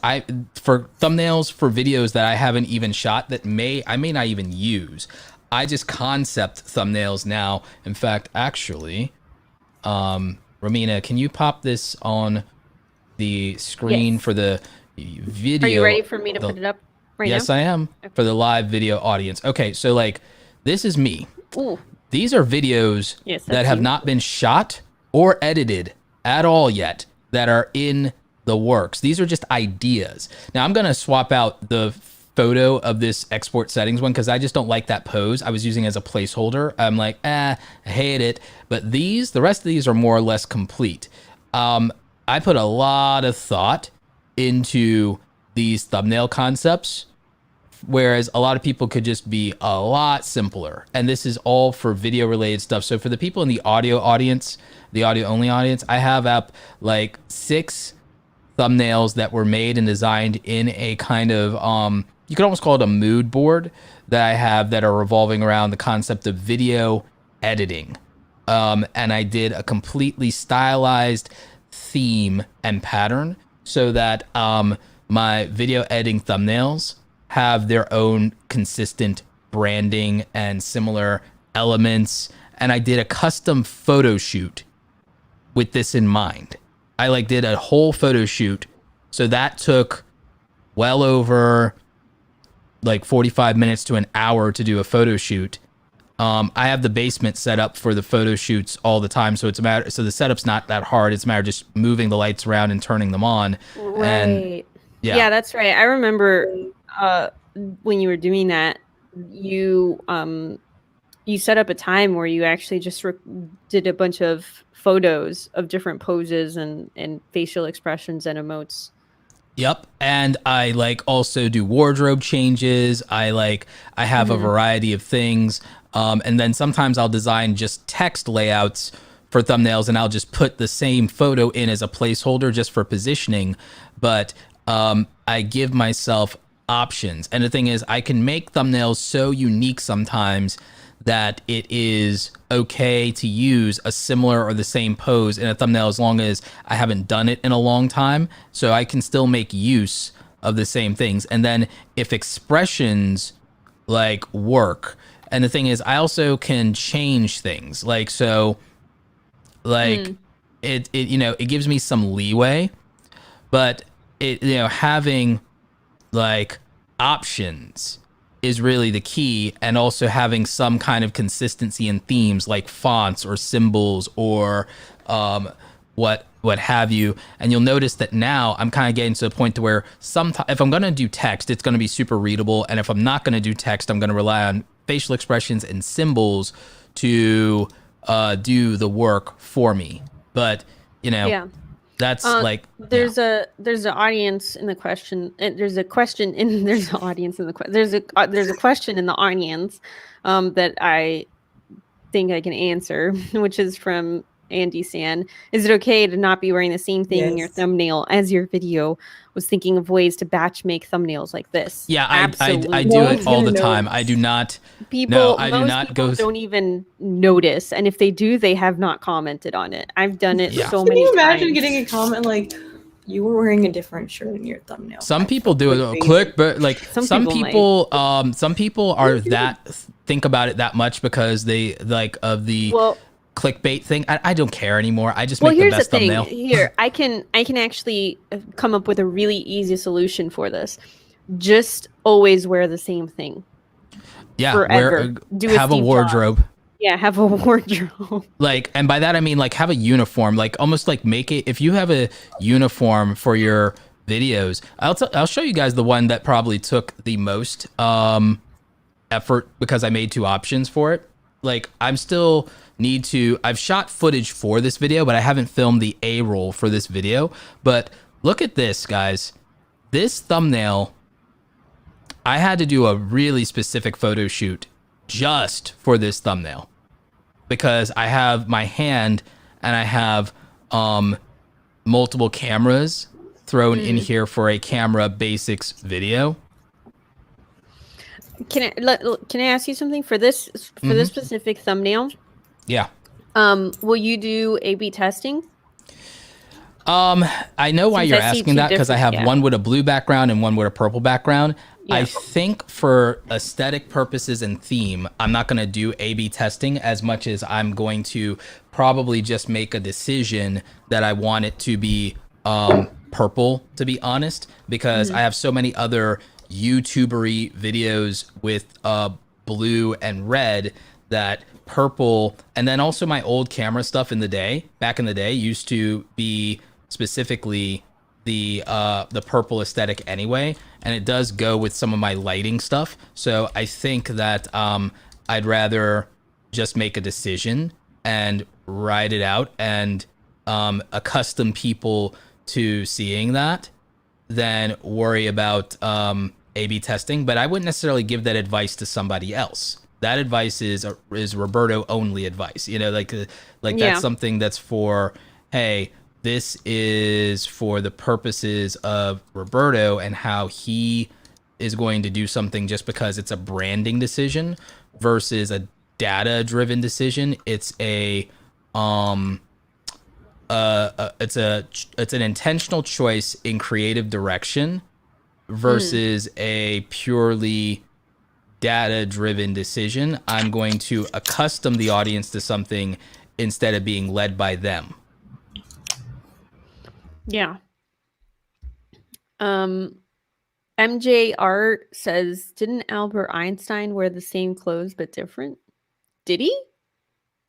Speaker 1: for thumbnails for videos that I haven't even shot, that I may not even use, I just concept thumbnails now. In fact, actually, Romina, can you pop this on the screen for the video?
Speaker 3: Are you ready for me to put it up right now?
Speaker 1: Yes, I am. Okay. For the live video audience. Okay, so like, this is me.
Speaker 3: Ooh.
Speaker 1: These are videos that have not been shot or edited at all yet, that are in the works. These are just ideas. Now I'm going to swap out the photo of this export settings one because I just don't like that pose I was using as a placeholder. I'm like, I hate it. But the rest of these are more or less complete. I put a lot of thought into these thumbnail concepts, whereas a lot of people could just be a lot simpler. And this is all for video related stuff. So for the people in the audio audience, the audio only audience, I have up like 6 thumbnails that were made and designed in a kind of you could almost call it a mood board that I have that are revolving around the concept of video editing. And I did a completely stylized theme and pattern so that my video editing thumbnails have their own consistent branding and similar elements. And I did a custom photo shoot with this in mind. I like did a whole photo shoot. So that took well over like 45 minutes to an hour to do a photo shoot. I have the basement set up for the photo shoots all the time. So so the setup's not that hard. It's a matter of just moving the lights around and turning them on.
Speaker 3: Right.
Speaker 1: And
Speaker 3: yeah, that's right. I remember when you were doing that, you set up a time where you actually just did a bunch of photos of different poses and facial expressions and emotes.
Speaker 1: Yep. And I like also do wardrobe changes. I have a variety of things. And then sometimes I'll design just text layouts for thumbnails and I'll just put the same photo in as a placeholder just for positioning. But I give myself options. And the thing is, I can make thumbnails so unique sometimes that it is okay to use a similar or the same pose in a thumbnail as long as I haven't done it in a long time. So I can still make use of the same things. And then if expressions like work, and the thing is, I also can change things. It gives me some leeway, but having like options is really the key, and also having some kind of consistency in themes like fonts or symbols or what have you. And you'll notice that now I'm kind of getting to the point to where if I'm going to do text, it's going to be super readable. And if I'm not going to do text, I'm going to rely on facial expressions and symbols to do the work for me. But, that's
Speaker 3: there's an audience in the question. There's a question in there's an audience in the there's a question in the audience that I think I can answer, which is from Andy San. Is it okay to not be wearing the same thing in your thumbnail as your video? Was thinking of ways to batch make thumbnails like this.
Speaker 1: Yeah, I do it all the time. I do not.
Speaker 3: People don't even notice, and if they do, they have not commented on it. I've done it so many times.
Speaker 2: Can you imagine getting a comment like, "You were wearing a different shirt in your thumbnail"?
Speaker 1: Some people do it. Click, but like some people are think about it that much because they of the clickbait thing. I don't care anymore. I just make the best thumbnail.
Speaker 3: Here, I can actually come up with a really easy solution for this. Just always wear the same thing.
Speaker 1: Yeah,
Speaker 3: forever.
Speaker 1: Have a wardrobe.
Speaker 3: Yeah, have a wardrobe.
Speaker 1: And by that I mean have a uniform. Almost make it. If you have a uniform for your videos, I'll show you guys the one that probably took the most effort because I made 2 options for it. I've shot footage for this video, but I haven't filmed the A-roll for this video. But look at this, guys. This thumbnail, I had to do a really specific photo shoot just for this thumbnail because I have my hand and I have multiple cameras thrown in here for a camera basics video.
Speaker 3: Can I ask you something for this specific thumbnail?
Speaker 1: Yeah.
Speaker 3: Will you do A/B testing?
Speaker 1: I know why you're asking that because I have one with a blue background and one with a purple background. Yeah. I think for aesthetic purposes and theme, I'm not going to do A/B testing as much as I'm going to probably just make a decision that I want it to be purple, to be honest, because I have so many other YouTubery videos with blue and red that purple, and then also my old camera stuff back in the day used to be specifically the purple aesthetic anyway, and it does go with some of my lighting stuff. So I think that I'd rather just make a decision and ride it out and accustom people to seeing that than worry about A/B testing. But I wouldn't necessarily give that advice to somebody else. That advice is Roberto only advice. You know, like that's something that's for, hey, this is for the purposes of Roberto and how he is going to do something just because it's a branding decision versus a data driven decision. It's it's an intentional choice in creative direction versus a purely data driven decision. I'm going to accustom the audience to something instead of being led by them.
Speaker 3: Yeah. MJ Art says, didn't Albert Einstein wear the same clothes but different? Did he?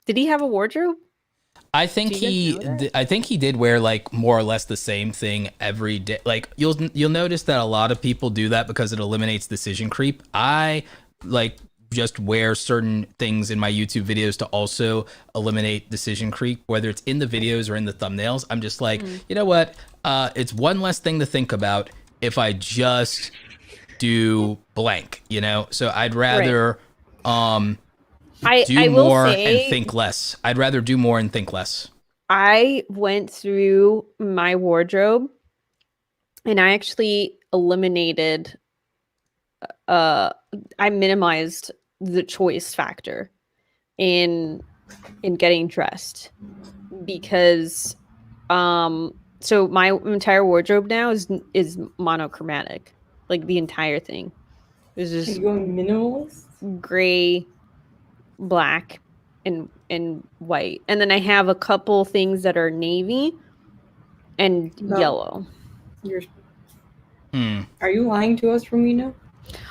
Speaker 3: Did he have a wardrobe?
Speaker 1: I think I think he did wear like more or less the same thing every day. Like you'll notice that a lot of people do that because it eliminates decision creep. I like just wear certain things in my YouTube videos to also eliminate decision creep, whether it's in the videos or in the thumbnails. I'm just like, you know what? It's one less thing to think about if I just do blank, you know? So I'd rather do more and think less. I'd rather do more and think less.
Speaker 3: I went through my wardrobe and I actually eliminated I minimized the choice factor in getting dressed because so my entire wardrobe now is monochromatic, like the entire thing. It's just
Speaker 2: Are you going minimalist?
Speaker 3: gray, black, and white, and then I have a couple things that are navy and yellow.
Speaker 2: Are you lying to us, Romina?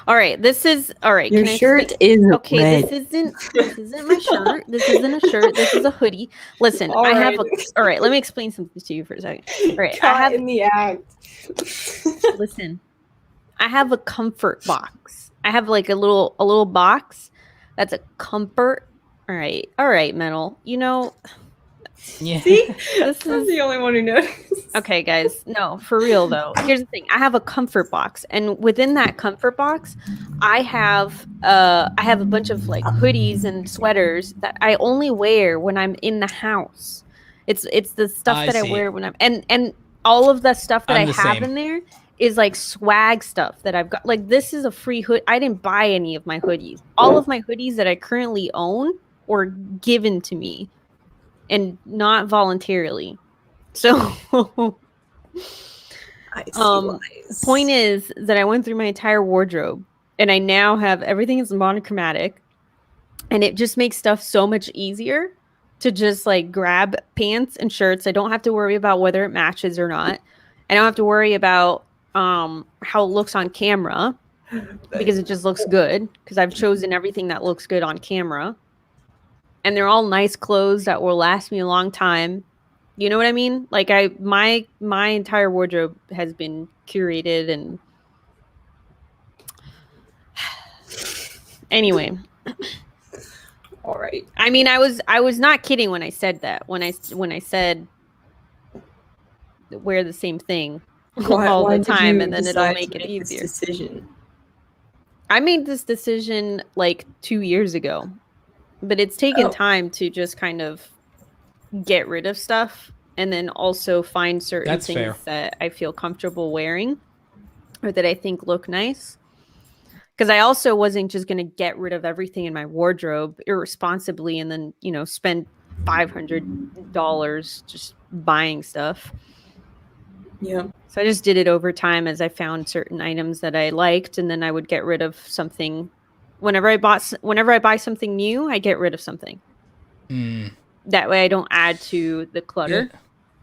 Speaker 3: All right, this is all right.
Speaker 2: Your shirt is
Speaker 3: okay.
Speaker 2: red.
Speaker 3: This isn't my shirt. This isn't a shirt. This is a hoodie. Listen, all right. All right. Let me explain something to you for a second. All right, I have
Speaker 2: in the act.
Speaker 3: Listen, I have a comfort box. I have like a little box that's a comfort. All right, Metal. You know.
Speaker 1: Yeah.
Speaker 2: See, this is the only one who noticed.
Speaker 3: Okay, guys. No, for real though. Here's the thing. I have a comfort box, and within that comfort box, I have a bunch of like hoodies and sweaters that I only wear when I'm in the house. It's the stuff I wear when I'm and all of the stuff that I have in there is like swag stuff that I've got. Like this is a free hood. I didn't buy any of my hoodies. All of my hoodies that I currently own were given to me. And not voluntarily. So point is that I went through my entire wardrobe and I now have everything is monochromatic, and it just makes stuff so much easier to just like grab pants and shirts. I don't have to worry about whether it matches or not. I don't have to worry about how it looks on camera because it just looks good because I've chosen everything that looks good on camera. And they're all nice clothes that will last me a long time. You know what I mean? Like my entire wardrobe has been curated and anyway.
Speaker 2: All right.
Speaker 3: I mean, I was not kidding when I said that. When I said wear the same thing all the time and then it'll make it easier.
Speaker 2: Decision.
Speaker 3: I made this decision like 2 years ago. But it's taken time to just kind of get rid of stuff and then also find certain things that I feel comfortable wearing or that I think look nice. Because I also wasn't just going to get rid of everything in my wardrobe irresponsibly and then, you know, spend $500 just buying stuff.
Speaker 2: Yeah.
Speaker 3: So I just did it over time as I found certain items that I liked, and then I would get rid of something. Whenever I buy something new, I get rid of something. That way I don't add to the clutter.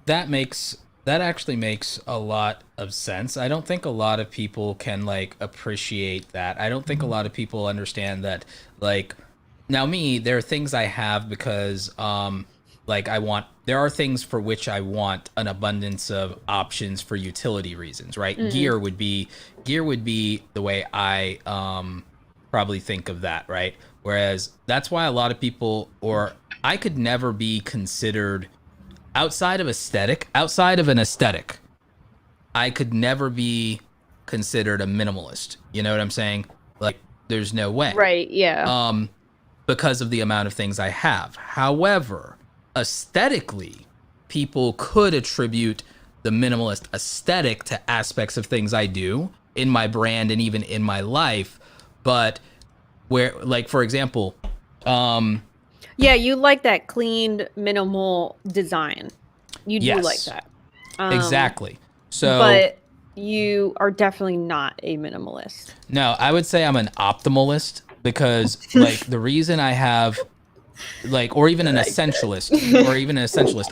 Speaker 1: Yeah, that actually makes a lot of sense. I don't think a lot of people can like appreciate that. I don't think a lot of people understand that. Like now there are things I have because like I want there are things for which I want an abundance of options for utility reasons, right? Gear would be the way I probably think of that, right? Whereas that's why a lot of people, or I could never be considered outside of an aesthetic, I could never be considered a minimalist. You know what I'm saying? Like, there's no way.
Speaker 3: Right, yeah.
Speaker 1: Because of the amount of things I have. However, aesthetically, people could attribute the minimalist aesthetic to aspects of things I do in my brand and even in my life. But where, like, for example,
Speaker 3: yeah, you like that clean, minimal design. You do like that.
Speaker 1: Exactly. So,
Speaker 3: but you are definitely not a minimalist.
Speaker 1: No, I would say I'm an optimalist because, like, the reason I have, like, or even an essentialist,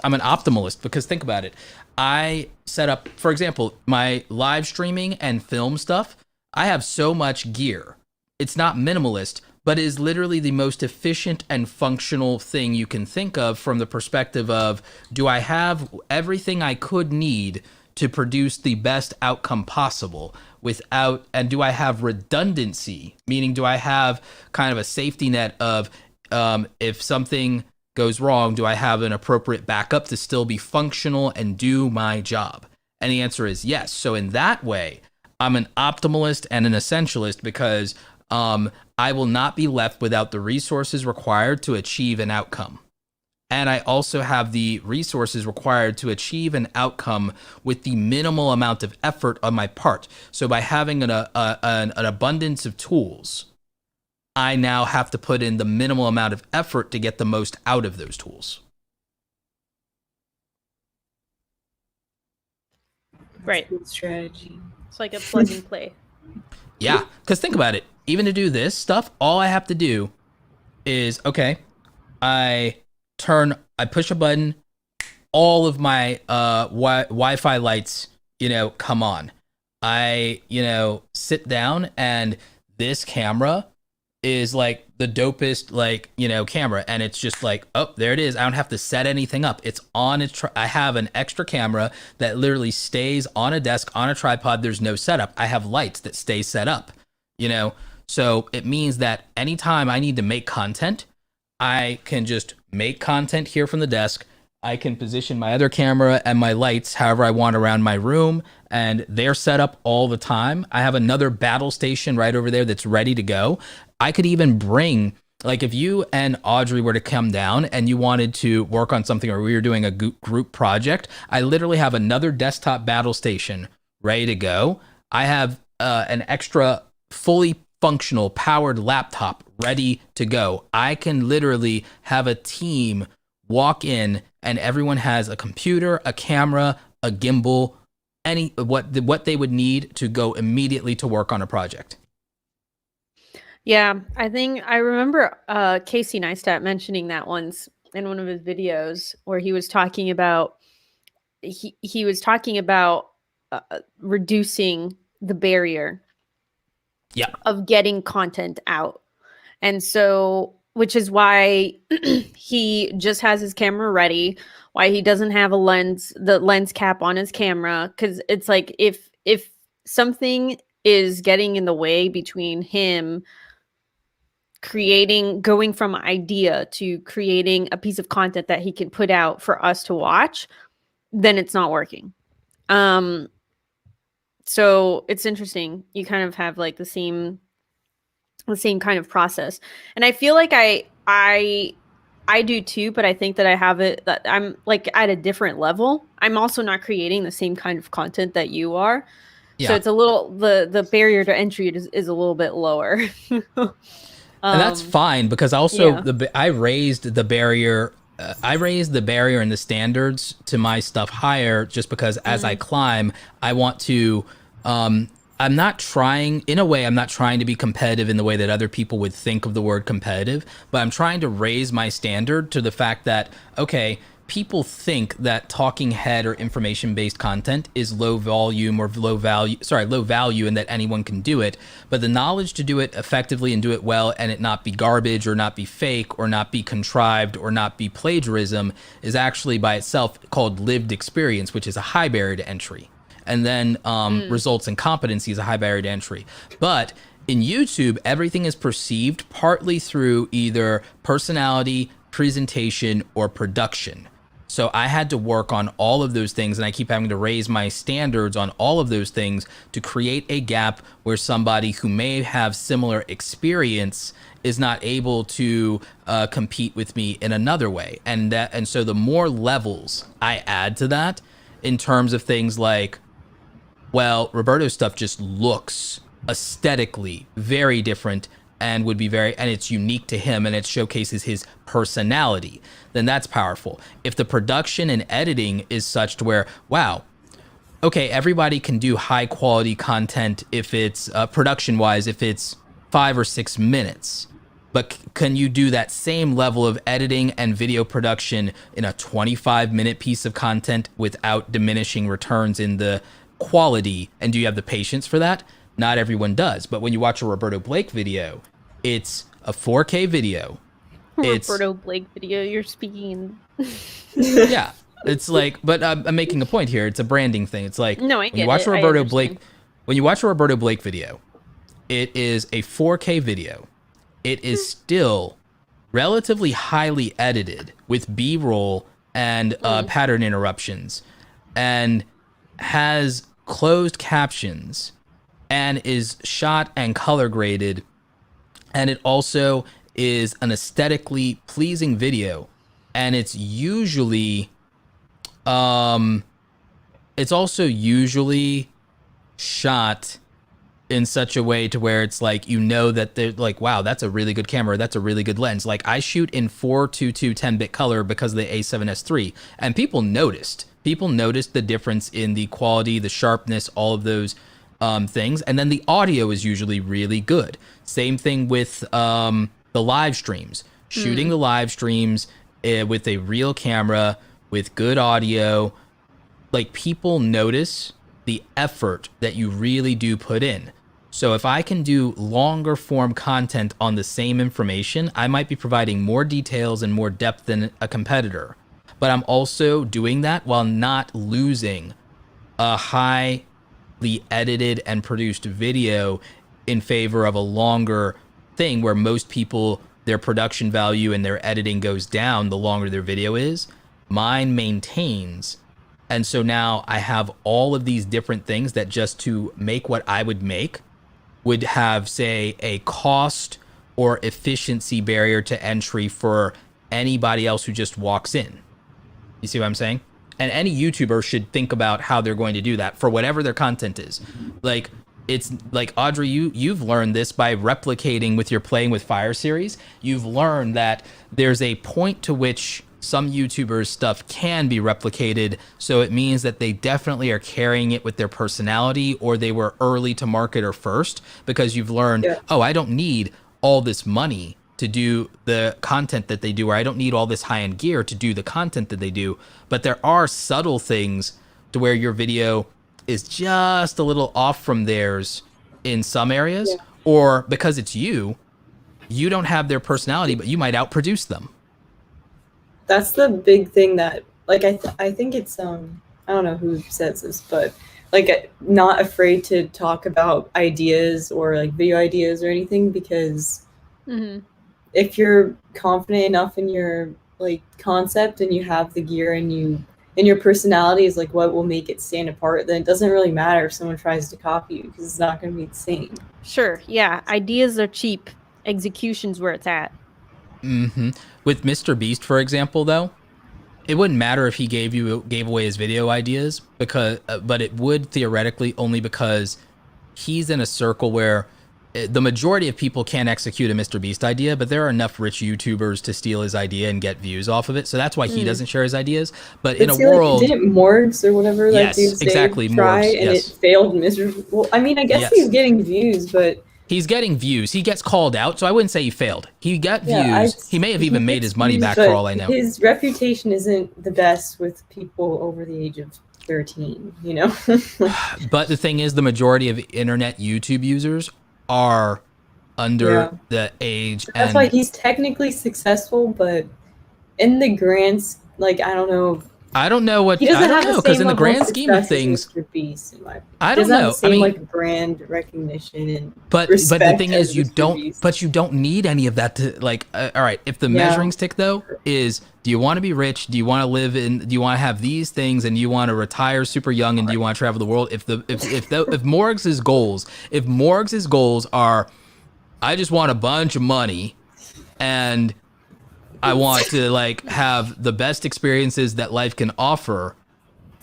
Speaker 1: I'm an optimalist because think about it. I set up, for example, my live streaming and film stuff. I have so much gear. It's not minimalist, but is literally the most efficient and functional thing you can think of from the perspective of, do I have everything I could need to produce the best outcome possible without, and do I have redundancy? Meaning, do I have kind of a safety net of, if something goes wrong, do I have an appropriate backup to still be functional and do my job? And the answer is yes. So in that way, I'm an optimalist and an essentialist because I will not be left without the resources required to achieve an outcome. And I also have the resources required to achieve an outcome with the minimal amount of effort on my part. So by having an abundance of tools, I now have to put in the minimal amount of effort to get the most out of those tools.
Speaker 3: Right.
Speaker 2: Good strategy.
Speaker 3: It's like a plug and play.
Speaker 1: Yeah, because think about it. Even to do this stuff, all I have to do is, okay, I push a button, all of my Wi-Fi lights, come on. I, sit down, and this camera is like the dopest, camera, and it's just like, oh, there it is. I don't have to set anything up. It's on I have an extra camera that literally stays on a desk on a tripod. There's no setup. I have lights that stay set up, So it means that anytime I need to make content, I can just make content here from the desk. I can position my other camera and my lights however I want around my room, and they're set up all the time. I have another battle station right over there that's ready to go. I could even bring, like, if you and Audrey were to come down and you wanted to work on something, or we were doing a group project, I literally have another desktop battle station ready to go. I have an extra fully functional powered laptop ready to go. I can literally have a team walk in and everyone has a computer, a camera, a gimbal, what they would need to go immediately to work on a project.
Speaker 3: Yeah, I think I remember Casey Neistat mentioning that once in one of his videos where he was talking about reducing the barrier of getting content out. And so, which is why he just has his camera ready, why he doesn't have the lens cap on his camera. Cause it's like, if something is getting in the way between him going from idea to creating a piece of content that he can put out for us to watch, then it's not working. So it's interesting. You kind of have like the same kind of process. And I feel like I do too, but I think that I have it, that I'm like at a different level. I'm also not creating the same kind of content that you are. Yeah. So it's a little, the barrier to entry is a little bit lower.
Speaker 1: And that's fine, because also I raised the barrier and the standards to my stuff higher, just because as I climb, I want to, I'm not trying to be competitive in the way that other people would think of the word competitive, but I'm trying to raise my standard to the fact that, okay, people think that talking head or information based content is low volume or low value, and that anyone can do it. But the knowledge to do it effectively and do it well, and it not be garbage or not be fake or not be contrived or not be plagiarism, is actually by itself called lived experience, which is a high barrier to entry. And then results in competency is a high barrier to entry. But in YouTube, everything is perceived partly through either personality, presentation, or production. So I had to work on all of those things, and I keep having to raise my standards on all of those things to create a gap where somebody who may have similar experience is not able to compete with me in another way. And so the more levels I add to that in terms of things like, well, Roberto's stuff just looks aesthetically very different and would be and it's unique to him and it showcases his personality, then that's powerful. If the production and editing is such to where, wow, okay, everybody can do high quality content if it's production wise, if it's 5 or 6 minutes, but can you do that same level of editing and video production in a 25-minute piece of content without diminishing returns in the quality? And do you have the patience for that? Not everyone does. But when you watch a Roberto Blake video, it's a 4K video.
Speaker 3: Roberto Blake video, you're speaking.
Speaker 1: Yeah, it's like, but I'm making a point here. It's a branding thing. It's like,
Speaker 3: no, I get
Speaker 1: when you watch
Speaker 3: it.
Speaker 1: a Roberto Blake, when you watch a Roberto Blake video, it is a 4K video. It is still relatively highly edited with B-roll and pattern interruptions, and has closed captions, and is shot and color graded, and it also is an aesthetically pleasing video, and it's usually it's also usually shot in such a way to where it's like, you know, that they're like, wow, that's a really good camera, that's a really good lens. Like, I shoot in 422 10-bit color because of the A7S III, and people noticed the difference in the quality, the sharpness, all of those things. And then the audio is usually really good. Same thing with the live streams. Shooting the live streams with a real camera with good audio, like, people notice the effort that you really do put in. So if I can do longer form content on the same information, I might be providing more details and more depth than a competitor. But I'm also doing that while not losing a highly edited and produced video in favor of a longer thing where most people, their production value and their editing goes down the longer their video is. Mine maintains. And so now I have all of these different things that just to make what I would make would have, say, a cost or efficiency barrier to entry for anybody else who just walks in. You see what I'm saying? And any YouTuber should think about how they're going to do that for whatever their content is. Like, it's like, Audrey, you've learned this by replicating with your Playing with Fire series. You've learned that there's a point to which some YouTubers' stuff can be replicated, so it means that they definitely are carrying it with their personality, or they were early to market or first, because you've learned, oh, I don't need all this money to do the content that they do, or I don't need all this high-end gear to do the content that they do. But there are subtle things to where your video is just a little off from theirs in some areas, or because it's you don't have their personality, but you might outproduce them.
Speaker 2: That's the big thing that, like, I think it's I don't know who says this, but like, not afraid to talk about ideas or like video ideas or anything, because if you're confident enough in your like concept and you have the gear and your personality is like what will make it stand apart, then it doesn't really matter if someone tries to copy you, because it's not going to be the same. Sure,
Speaker 3: yeah, ideas are cheap, execution's where it's at.
Speaker 1: With Mr. Beast, for example, though, it wouldn't matter if he gave away his video ideas, because but it would theoretically, only because he's in a circle where the majority of people can't execute a Mr. Beast idea, but there are enough rich YouTubers to steal his idea and get views off of it. So that's why he doesn't share his ideas. But in a world,
Speaker 2: like, didn't Morgs or whatever,
Speaker 1: yes, exactly,
Speaker 2: try,
Speaker 1: Morgs,
Speaker 2: and it failed miserably. Well, I mean, I guess he's getting views, but
Speaker 1: He's getting views. He gets called out, so I wouldn't say he failed. He got views. He may have even made his money back for all I know.
Speaker 2: His reputation isn't the best with people over the age of 13, you know?
Speaker 1: But the thing is, the majority of internet YouTube users are under the age.
Speaker 2: That's why he's technically successful, but in the grand, like, I don't know.
Speaker 1: I don't know because in the grand scheme of things, I don't know.
Speaker 2: I mean, like brand recognition and
Speaker 1: but the thing is, you don't need any of that to like. All right, if the measuring stick though is, do you want to be rich? Do you want to live in? Do you want to have these things? And do you want to retire super young? And do you want to travel the world? If Morgs's goals are, I just want a bunch of money, and I want to like have the best experiences that life can offer,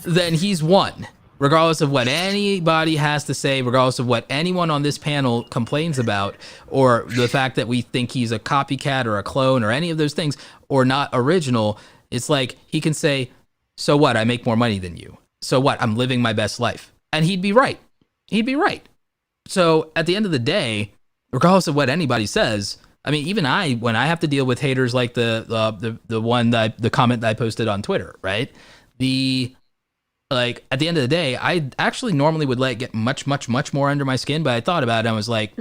Speaker 1: then he's won. Regardless of what anybody has to say, regardless of what anyone on this panel complains about, or the fact that we think he's a copycat or a clone or any of those things, or not original, it's like he can say, so what? I make more money than you. So what? I'm living my best life. And he'd be right. So at the end of the day, regardless of what anybody says, I mean, even when I have to deal with haters like the comment that I posted on Twitter, right? At the end of the day, I actually normally would get much more under my skin, but I thought about it and I was like,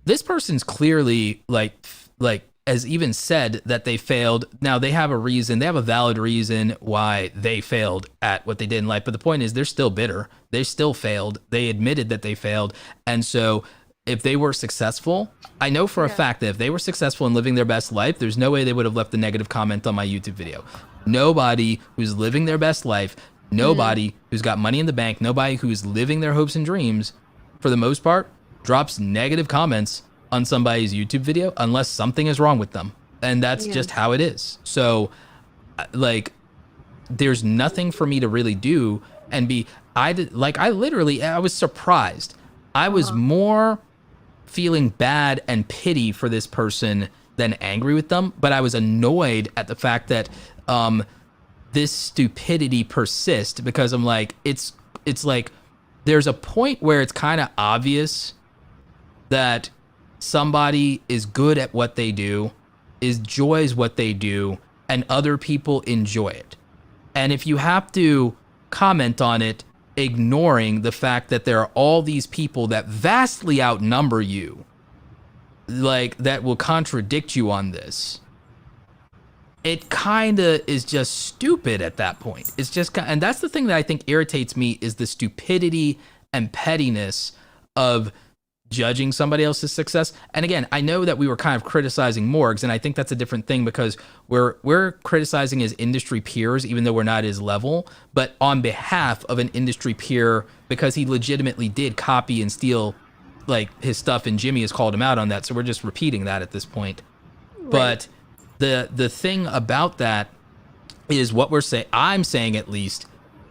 Speaker 1: this person's clearly like has even said that they failed. Now they have a valid reason why they failed at what they did in life. But the point is, they're still bitter. They still failed. They admitted that they failed. And so if they were successful, I know for a fact that if they were successful in living their best life, there's no way they would have left a negative comment on my YouTube video. Nobody who's living their best life, nobody who's got money in the bank, nobody who's living their hopes and dreams, for the most part, drops negative comments on somebody's YouTube video unless something is wrong with them. And that's just how it is. So, like, there's nothing for me to really do and I was surprised. I was more feeling bad and pity for this person than angry with them, but I was annoyed at the fact that this stupidity persists, because I'm like, it's like there's a point where it's kind of obvious that somebody is good at what they do, enjoys what they do, and other people enjoy it. And if you have to comment on it, ignoring the fact that there are all these people that vastly outnumber you, like, that will contradict you on this, it kind of is just stupid at that point. It's just, and that's the thing that I think irritates me, is the stupidity and pettiness of judging somebody else's success. And again, I know that we were kind of criticizing Morgs, and I think that's a different thing, because we're criticizing his industry peers, even though we're not his level, but on behalf of an industry peer, because he legitimately did copy and steal like his stuff, and Jimmy has called him out on that. So we're just repeating that at this point. Right. But the thing about that is what I'm saying, at least,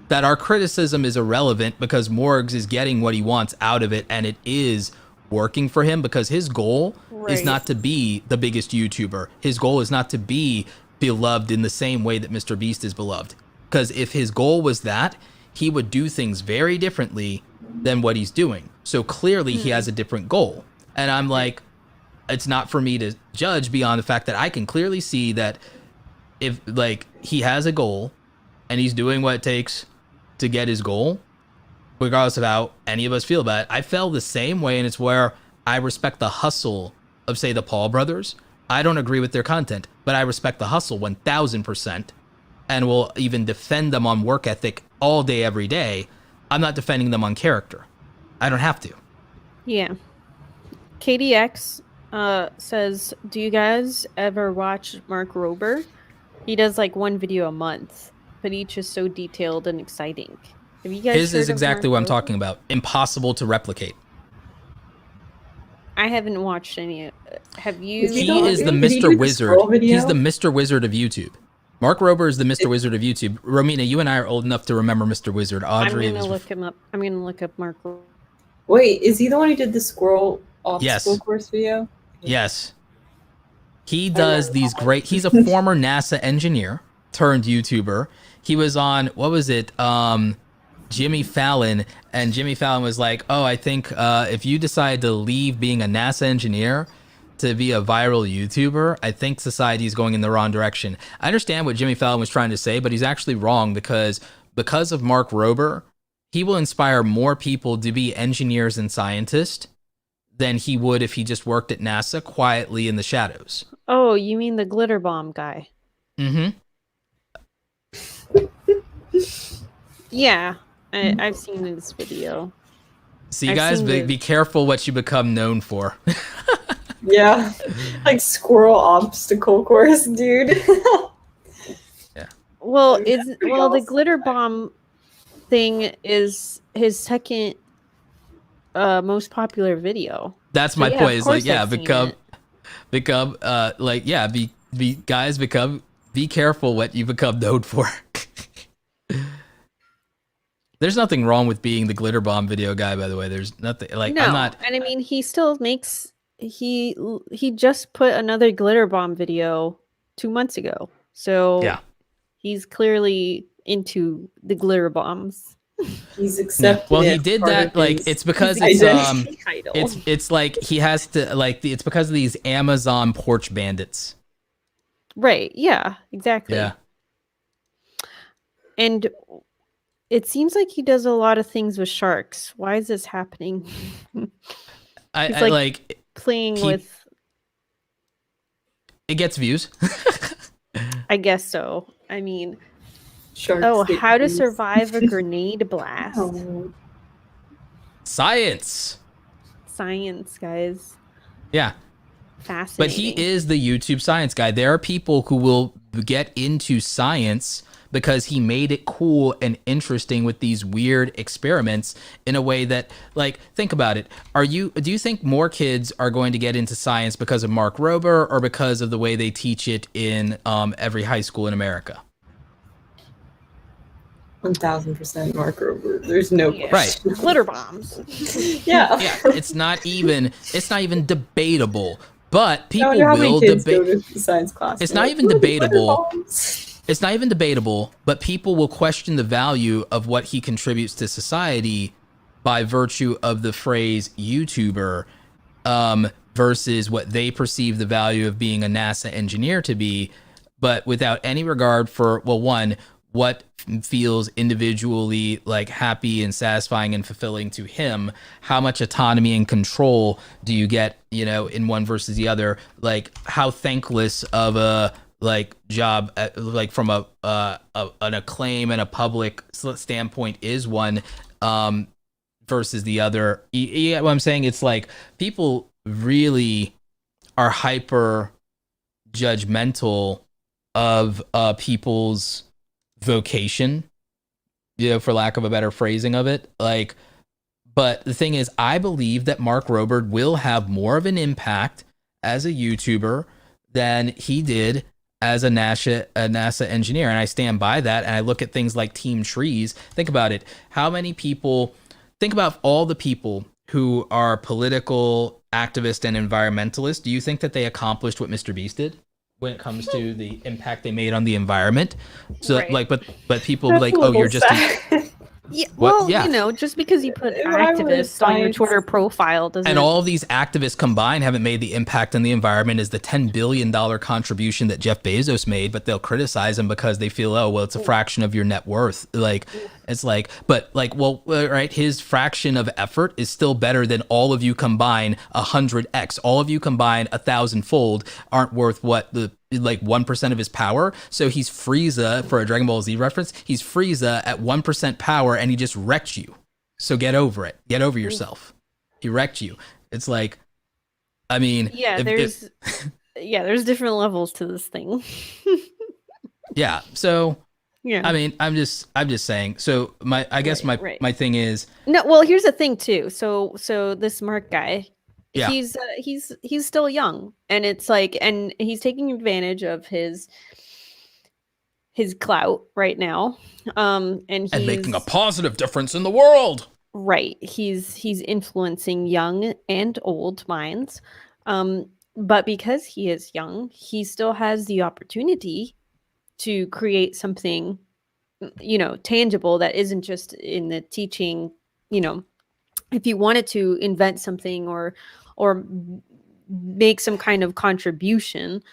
Speaker 1: that our criticism is irrelevant, because Morgs is getting what he wants out of it, and it is working for him, because his goal is not to be the biggest YouTuber. His goal is not to be beloved in the same way that Mr. Beast is beloved. Because if his goal was that, he would do things very differently than what he's doing. So clearly he has a different goal. And I'm like, it's not for me to judge beyond the fact that I can clearly see that if, like, he has a goal and he's doing what it takes to get his goal, regardless of how any of us feel about it. I felt the same way, and it's where I respect the hustle of, say, the Paul brothers. I don't agree with their content, but I respect the hustle 1000%, and will even defend them on work ethic all day, every day. I'm not defending them on character. I don't have to. Yeah.
Speaker 3: KDX says, do you guys ever watch Mark Rober? He does like one video a month, but each is so detailed and exciting. Have you guys
Speaker 1: His is exactly what I'm talking about. Impossible to replicate.
Speaker 3: I haven't watched any. Have you?
Speaker 1: He is the Mr. Wizard. He's the Mr. Wizard of YouTube. Mark Rober is the Mr. Wizard of YouTube. Romina, you and I are old enough to remember Mr. Wizard. Audrey,
Speaker 3: I'm gonna look him up. I'm gonna look up Mark Rober.
Speaker 2: Wait, is he the one who did the squirrel obstacle course video?
Speaker 1: Yes. He does these great. He's a former NASA engineer turned YouTuber. He was on, what was it? Jimmy Fallon, and Jimmy Fallon was like, "Oh, I think if you decide to leave being a NASA engineer to be a viral YouTuber, I think society is going in the wrong direction." I understand what Jimmy Fallon was trying to say, but he's actually wrong because of Mark Rober, he will inspire more people to be engineers and scientists than he would if he just worked at NASA quietly in the shadows.
Speaker 3: Oh, you mean the glitter bomb guy?
Speaker 1: Mm-hmm.
Speaker 3: Yeah, I've seen this video.
Speaker 1: See, guys, be careful what you become known for.
Speaker 2: Yeah, like squirrel obstacle course, dude.
Speaker 1: Yeah.
Speaker 3: Well,
Speaker 2: That's pretty
Speaker 3: the
Speaker 2: awesome.
Speaker 3: glitter bomb thing is his second most popular video.
Speaker 1: That's
Speaker 3: So
Speaker 1: my
Speaker 3: yeah,
Speaker 1: point.
Speaker 3: of
Speaker 1: Is like,
Speaker 3: course
Speaker 1: yeah,
Speaker 3: I've seen
Speaker 1: become like, yeah, be careful what you become known for. There's nothing wrong with being the glitter bomb video guy, by the way. There's nothing like
Speaker 3: No,
Speaker 1: I'm not.
Speaker 3: and I mean he still makes he just put another glitter bomb video 2 months ago. So
Speaker 1: Yeah.
Speaker 3: he's clearly into the glitter bombs.
Speaker 2: He's
Speaker 1: Yeah.
Speaker 2: accepted.
Speaker 1: Well,
Speaker 2: it
Speaker 1: he
Speaker 2: as
Speaker 1: did
Speaker 2: part
Speaker 1: that
Speaker 2: of
Speaker 1: like
Speaker 2: his
Speaker 1: it's because
Speaker 2: his
Speaker 1: it's
Speaker 2: identity.
Speaker 3: Title.
Speaker 1: it's like he has to like it's because of these Amazon porch bandits.
Speaker 3: Right, yeah, exactly.
Speaker 1: Yeah.
Speaker 3: And it seems like he does a lot of things with sharks. Why is this happening?
Speaker 1: I
Speaker 3: He's, like,
Speaker 1: like
Speaker 3: Playing
Speaker 1: he-
Speaker 3: with,
Speaker 1: it gets views.
Speaker 3: I guess so. I mean,
Speaker 2: Sharks
Speaker 3: oh,
Speaker 2: get
Speaker 3: how to
Speaker 2: views.
Speaker 3: survive a grenade blast.
Speaker 2: Oh,
Speaker 1: Science.
Speaker 3: Science, guys.
Speaker 1: Yeah.
Speaker 3: Fascinating.
Speaker 1: But he is the YouTube science guy. There are people who will get into science because he made it cool and interesting with these weird experiments in a way that, like, think about it. Do you think more kids are going to get into science because of Mark Rober or because of the way they teach it in every high school in America?
Speaker 2: 1000% Mark Rober. There's no
Speaker 3: Yeah.
Speaker 2: question.
Speaker 3: Glitter bombs.
Speaker 2: Yeah.
Speaker 1: Yeah, it's not even debatable. But people
Speaker 2: I wonder how many
Speaker 1: will
Speaker 2: kids
Speaker 1: debate.
Speaker 2: go to the science class.
Speaker 1: It's
Speaker 2: and
Speaker 1: not
Speaker 2: like,
Speaker 1: even
Speaker 2: "Ooh, glitter
Speaker 1: debatable.
Speaker 2: bombs."
Speaker 1: It's not even debatable, but people will question the value of what he contributes to society by virtue of the phrase YouTuber versus what they perceive the value of being a NASA engineer to be, but without any regard for, well, one, what feels individually like happy and satisfying and fulfilling to him, how much autonomy and control do you get, in one versus the other, like how thankless of a job like from an acclaim and a public standpoint is one versus the other. You get what I'm saying? It's like people really are hyper judgmental of people's vocation, for lack of a better phrasing of it. Like, but the thing is, I believe that Mark Rober will have more of an impact as a YouTuber than he did as a NASA engineer. And I stand by that. And I look at things like Team Trees. Think about it. Think about all the people who are political activists and environmentalists. Do you think that they accomplished what Mr. Beast did when it comes to the impact they made on the environment? So
Speaker 3: Right.
Speaker 1: but people be like, oh, you're just
Speaker 3: Yeah,
Speaker 1: What-
Speaker 3: well,
Speaker 1: yeah.
Speaker 3: Just because you put
Speaker 2: If I was
Speaker 3: activist on your
Speaker 2: science-
Speaker 3: Twitter profile doesn't.
Speaker 1: and all of these activists combined haven't made the impact on the environment as the $10 billion contribution that Jeff Bezos made, but they'll criticize him because they feel, oh, well, it's a fraction of your net worth. Like, it's like, but like, well, right, his fraction of effort is still better than all of you combine 100x. All of you combine 1,000-fold aren't worth what the 1% of his power. So he's Frieza, for a Dragon Ball Z reference, he's Frieza at 1% power and he just wrecked you. So get over it. Get over yourself. He wrecked you. It's like, I mean,
Speaker 3: Yeah, there's different levels to this thing.
Speaker 1: yeah. So,
Speaker 3: Yeah.
Speaker 1: I mean, I'm just saying. So I guess
Speaker 3: Right.
Speaker 1: my thing is,
Speaker 3: No, well, here's the thing too. So this Mark guy,
Speaker 1: Yeah.
Speaker 3: he's still young, and it's like, and he's taking advantage of his clout right now, and
Speaker 1: making a positive difference in the world.
Speaker 3: right. He's influencing young and old minds, but because he is young, he still has the opportunity to create something tangible that isn't just in the teaching. If he wanted to invent something or make some kind of contribution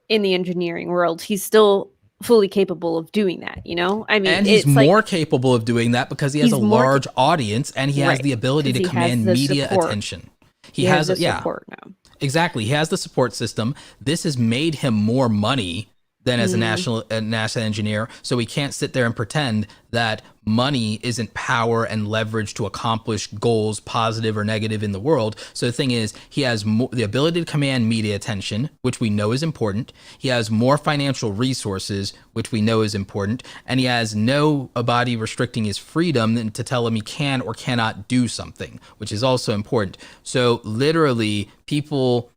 Speaker 3: in the engineering world, he's still fully capable of doing that. I mean,
Speaker 1: And he's
Speaker 3: it's like
Speaker 1: more capable of doing that because he has a large audience and he has
Speaker 3: Right,
Speaker 1: the ability to
Speaker 3: 'cause he has
Speaker 1: command
Speaker 3: the
Speaker 1: media
Speaker 3: support.
Speaker 1: attention.
Speaker 3: he has the support now.
Speaker 1: Exactly. He has the support system. This has made him more money than as a NASA engineer. So he can't sit there and pretend that money isn't power and leverage to accomplish goals, positive or negative, in the world. So the thing is, he has the ability to command media attention, which we know is important. He has more financial resources, which we know is important. And he has nobody restricting his freedom to tell him he can or cannot do something, which is also important. So literally, people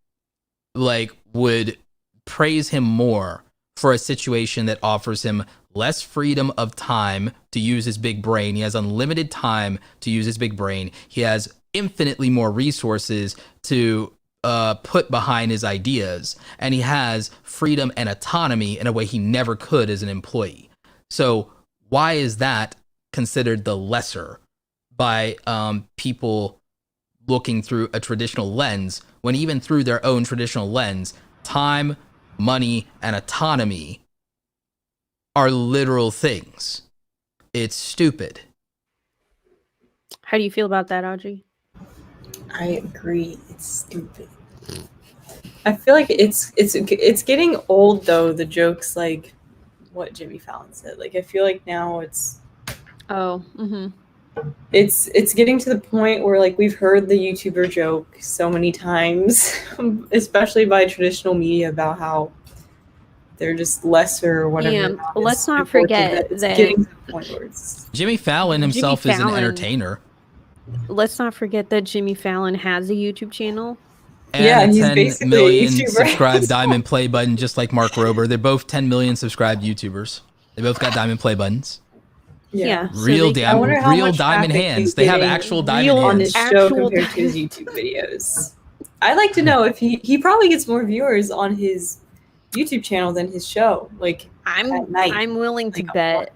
Speaker 1: would praise him more for a situation that offers him less freedom of time to use his big brain. He has unlimited time to use his big brain. He has infinitely more resources to put behind his ideas, and he has freedom and autonomy in a way he never could as an employee. So why is that considered the lesser by people looking through a traditional lens, when even through their own traditional lens, time, money, and autonomy are literal things? It's stupid.
Speaker 3: How do you feel about that, Audrey?
Speaker 2: I agree. It's stupid. I feel like it's getting old though. The jokes like what Jimmy Fallon said. Like I feel like now it's getting to the point where like we've heard the YouTuber joke so many times, especially by traditional media, about how they're just lesser or whatever.
Speaker 3: Yeah, let's not forget
Speaker 2: it's
Speaker 3: that
Speaker 2: getting to the point where it's
Speaker 1: Jimmy Fallon himself is an entertainer.
Speaker 3: Let's not forget that Jimmy Fallon has a YouTube channel.
Speaker 1: And
Speaker 2: he's
Speaker 1: 10
Speaker 2: basically a
Speaker 1: million
Speaker 2: YouTuber.
Speaker 1: subscribed diamond play button, just like Mark Rober. They're both 10 million subscribed YouTubers. They both got diamond play buttons.
Speaker 3: Yeah.
Speaker 1: Real
Speaker 2: much
Speaker 1: diamond
Speaker 2: traffic
Speaker 1: hands.
Speaker 2: he's
Speaker 1: They have
Speaker 2: getting
Speaker 1: actual diamond
Speaker 2: on
Speaker 1: hands.
Speaker 2: his show compared to his YouTube videos. I'd like to know if he probably gets more viewers on his YouTube channel than his show. Like
Speaker 3: I'm willing to bet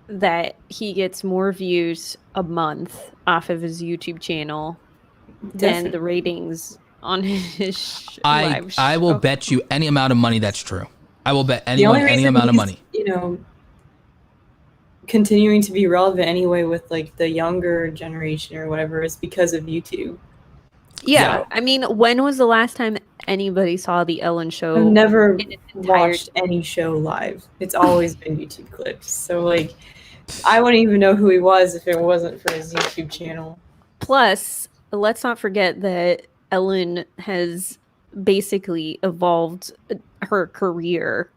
Speaker 3: that he gets more views a month off of his YouTube channel than the ratings on his live show.
Speaker 1: I will bet you any amount of money that's true. I will bet anyone any amount of money.
Speaker 2: Continuing to be relevant anyway with like the younger generation or whatever is because of YouTube.
Speaker 3: Yeah. I mean, when was the last time anybody saw the Ellen show?
Speaker 2: I've never watched any show live. It's always been YouTube clips. So like I wouldn't even know who he was if it wasn't for his YouTube channel.
Speaker 3: Plus, let's not forget that Ellen has basically evolved her career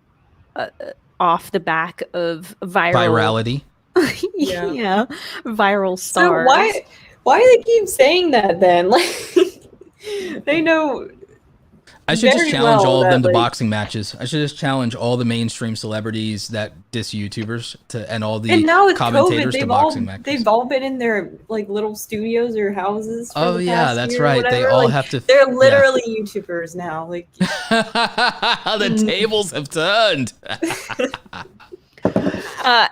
Speaker 3: off the back of
Speaker 1: virality.
Speaker 3: Yeah, viral stars.
Speaker 2: So why do they keep saying that then? Like they know.
Speaker 1: I should just challenge all of them to boxing matches. I should just challenge all the mainstream celebrities that diss YouTubers and all the commentators to boxing matches.
Speaker 2: They've all been in their like little studios or houses. For the past
Speaker 1: that's
Speaker 2: year
Speaker 1: right. They all have to.
Speaker 2: They're literally YouTubers now. Like
Speaker 1: the tables have turned.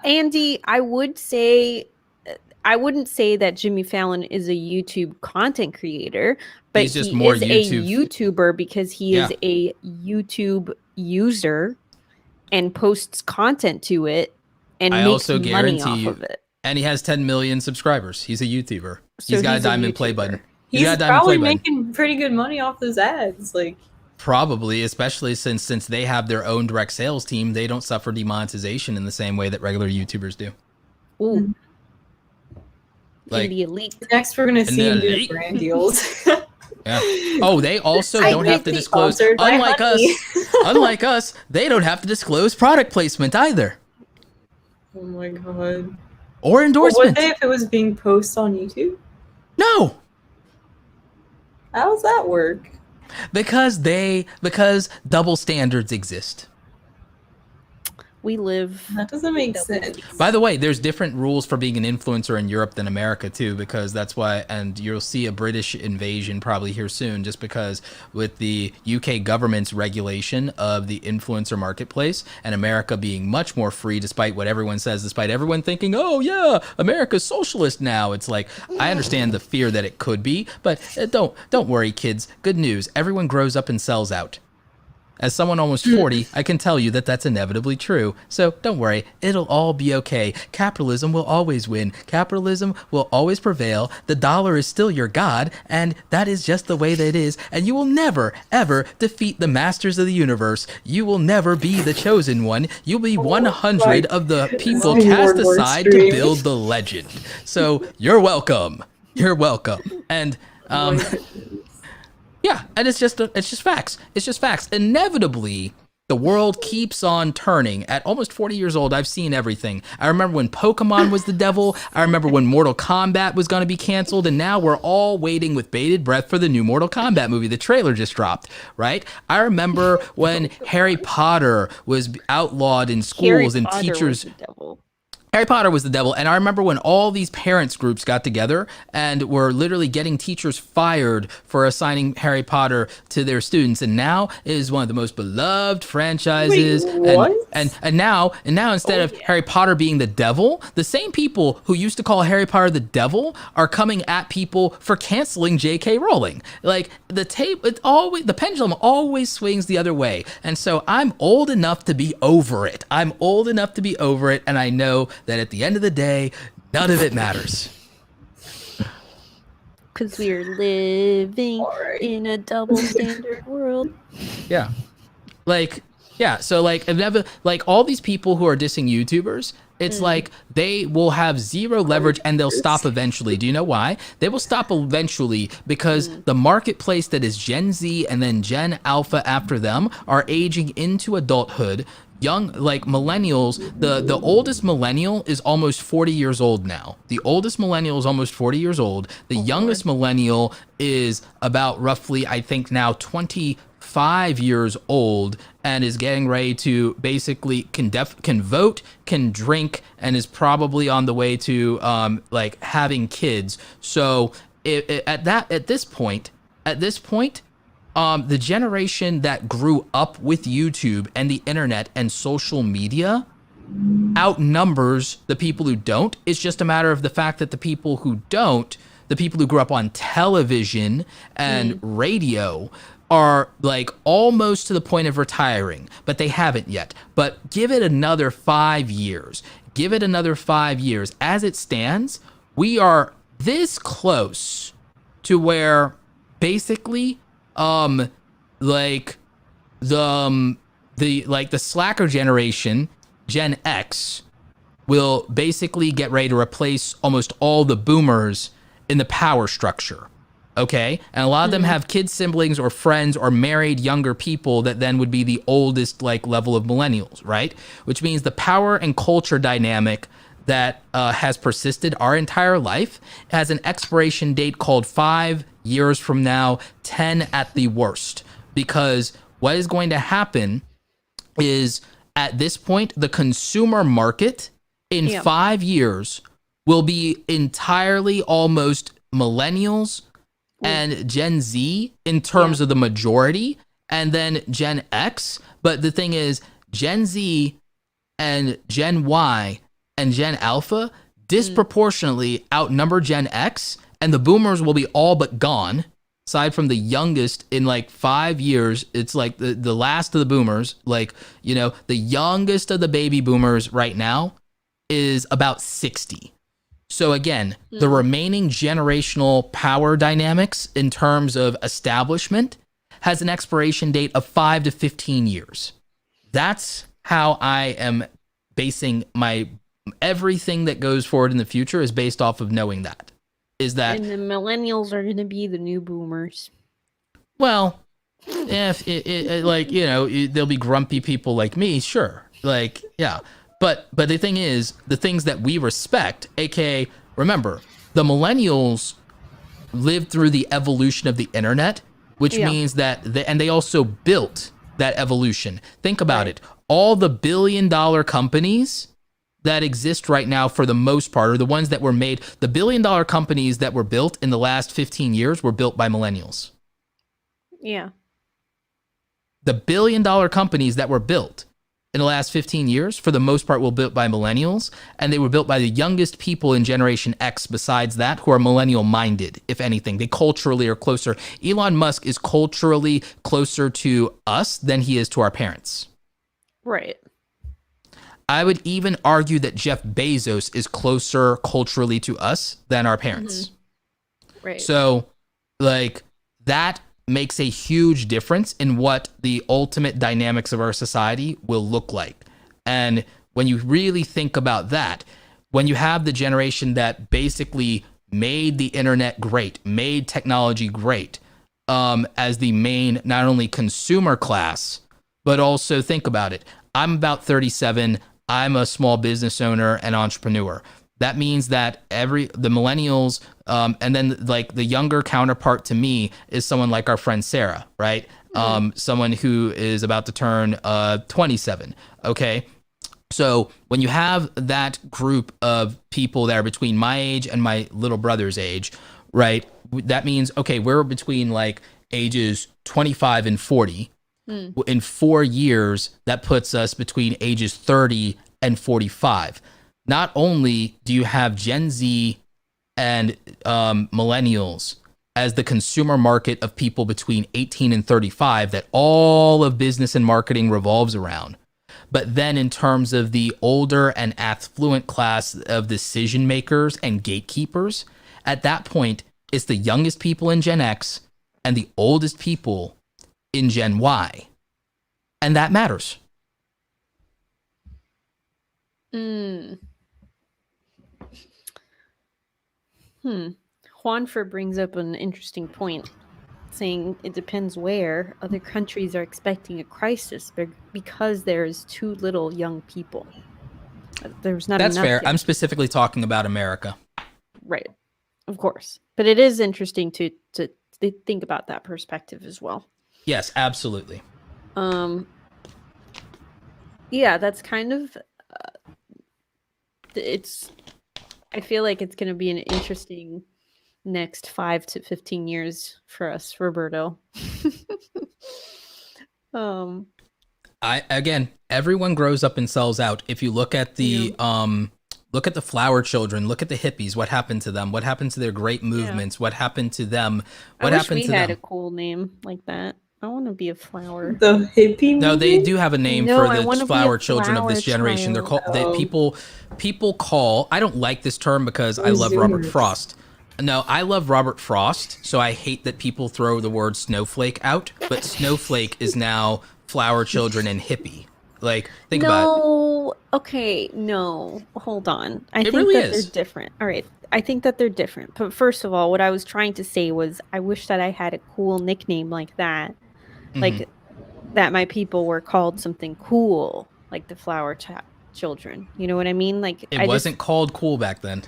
Speaker 3: Andy, I wouldn't say that Jimmy Fallon is a YouTube content creator, but
Speaker 1: he's just more
Speaker 3: is a YouTuber because he is a YouTube user and posts content to it and makes money off of it.
Speaker 1: And he has 10 million subscribers. He's a YouTuber.
Speaker 3: So
Speaker 1: he's got a diamond play button.
Speaker 2: He's probably making pretty good money off those ads. Like
Speaker 1: probably, especially since they have their own direct sales team, they don't suffer demonetization in the same way that regular YouTubers do.
Speaker 3: Ooh.
Speaker 1: Like
Speaker 3: in the elite.
Speaker 2: Next, we're gonna see him do brand deals.
Speaker 1: Yeah. Oh, they also don't have to disclose. Unlike us, they don't have to disclose product placement either.
Speaker 2: Oh my god.
Speaker 1: Or endorsement.
Speaker 2: Would they if it was being posted on YouTube?
Speaker 1: No.
Speaker 2: How does that work?
Speaker 1: Because double standards exist.
Speaker 3: We live.
Speaker 2: That doesn't make sense.
Speaker 1: By the way, there's different rules for being an influencer in Europe than America too, because that's why, and you'll see a British invasion probably here soon, just because with the UK government's regulation of the influencer marketplace and America being much more free, despite what everyone says, despite everyone thinking, oh yeah, America's socialist now. It's like, I understand the fear that it could be, but don't worry, kids. Good news. Everyone grows up and sells out. As someone almost 40, I can tell you that that's inevitably true. So don't worry, it'll all be okay. Capitalism will always win. Capitalism will always prevail. The dollar is still your god, and that is just the way that it is. And you will never, ever defeat the masters of the universe. You will never be the chosen one. You'll be 100 of the people cast aside to build the legend. So you're welcome. You're welcome. And yeah, and it's just facts. It's just facts. Inevitably, the world keeps on turning. At almost 40 years old, I've seen everything. I remember when Pokemon was the devil. I remember when Mortal Kombat was going to be canceled. And now we're all waiting with bated breath for the new Mortal Kombat movie. The trailer just dropped, right? I remember when Harry Potter was outlawed in schools and teachers... Harry Potter was the devil. And I remember when all these parents groups got together and were literally getting teachers fired for assigning Harry Potter to their students. And now it is one of the most beloved franchises.
Speaker 2: Wait, what?
Speaker 1: And now instead of Harry Potter being the devil, the same people who used to call Harry Potter the devil are coming at people for canceling J.K. Rowling. Like the pendulum always swings the other way. And so I'm old enough to be over it. And I know that at the end of the day, none of it matters.
Speaker 3: Because we're living in a double standard world.
Speaker 1: Yeah. So all these people who are dissing YouTubers, it's like they will have zero leverage and they'll stop eventually. Do you know why? They will stop eventually because the marketplace that is Gen Z and then Gen Alpha after them are aging into adulthood. Young, like millennials, the oldest millennial is almost 40 years old now. The oldest millennial is almost 40 years old. The youngest millennial is about roughly, I think now 25 years old and is getting ready to basically can vote, can drink, and is probably on the way to having kids. So at this point, the generation that grew up with YouTube and the internet and social media outnumbers the people who don't. It's just a matter of the fact that the people who don't, the people who grew up on television and radio, are like almost to the point of retiring, but they haven't yet. But give it another 5 years. As it stands, we are this close to where basically the slacker generation, Gen X, will basically get ready to replace almost all the boomers in the power structure. Okay? And a lot of them have kid siblings or friends or married younger people that then would be the oldest level of millennials, right? Which means the power and culture dynamic that has persisted our entire life has an expiration date called 5 years from now, 10 at the worst. Because what is going to happen is at this point, the consumer market in 5 years will be entirely almost millennials and Gen Z in terms of the majority, and then Gen X. But the thing is, Gen Z and Gen Y and Gen Alpha disproportionately outnumber Gen X, and the boomers will be all but gone. Aside from the youngest in 5 years, it's like the last of the boomers, the youngest of the baby boomers right now is about 60. So again, the remaining generational power dynamics in terms of establishment has an expiration date of 5 to 15 years. That's how I am basing my everything that goes forward in the future is based off of knowing that. And
Speaker 3: the millennials are going to be the new boomers.
Speaker 1: Well, if there'll be grumpy people like me, sure. But the thing is, the things that we respect, aka, remember, the millennials lived through the evolution of the internet, which means that they also built that evolution. Think about it. all the billion-dollar companies that exist right now, for the most part, are the ones that were made. The billion-dollar companies that were built in the last 15 years were built by millennials.
Speaker 3: Yeah.
Speaker 1: The billion-dollar companies that were built in the last 15 years, for the most part, were built by millennials, and they were built by the youngest people in Generation X besides that, who are millennial-minded, if anything. They culturally are closer. Elon Musk is culturally closer to us than he is to our parents.
Speaker 3: Right.
Speaker 1: I would even argue that Jeff Bezos is closer culturally to us than our parents.
Speaker 3: Right.
Speaker 1: So, like, that makes a huge difference in what the ultimate dynamics of our society will look like. And when you really think about that, when you have the generation that basically made the internet great, made technology great, as the main, not only consumer class, but also think about it. I'm about 37. I'm a small business owner and entrepreneur. That means that the millennials, and then like the younger counterpart to me is someone like our friend Sarah, right? Someone who is about to turn 27. Okay. So when you have that group of people that are between my age and my little brother's age, right? That means, okay, we're between like ages 25 and 40. In 4 years, that puts us between ages 30 and 45. Not only do you have Gen Z and millennials as the consumer market of people between 18 and 35 that all of business and marketing revolves around, but then in terms of the older and affluent class of decision makers and gatekeepers, at that point, it's the youngest people in Gen X and the oldest people in Gen Y. And that matters.
Speaker 3: Juanfer brings up an interesting point, saying it depends where. Other countries are expecting a crisis because there is too little young people. There's not enough.
Speaker 1: That's fair. I'm specifically talking about America.
Speaker 3: Right. Of course. But it is interesting to think about that perspective as well.
Speaker 1: Yes, absolutely.
Speaker 3: Yeah, that's kind of I feel like it's going to be an interesting next 5 to 15 years for us, Roberto.
Speaker 1: Everyone grows up and sells out. If you look at the look at the flower children, look at the hippies, what happened to them? What happened to their great movements? What happened to them? What happened to them?
Speaker 3: I wish we had a cool name like that. I want to be a flower.
Speaker 2: The hippie?
Speaker 1: No, they do have a name for the flower children of this
Speaker 3: flower
Speaker 1: generation. They're called people call. I don't like this term because I love
Speaker 2: Zoomers.
Speaker 1: Robert Frost. No, I love Robert Frost, so I hate that people throw the word snowflake out. But snowflake is now flower children and hippie. Like, think about it.
Speaker 3: No, okay, no, hold on. I think
Speaker 1: really
Speaker 3: that
Speaker 1: is.
Speaker 3: they're different. All right, I think that they're different. But first of all, what I was trying to say was I wish that I had a cool nickname like that. Like that my people were called something cool, like the flower children. You know what I mean? Like
Speaker 1: It wasn't called cool back then.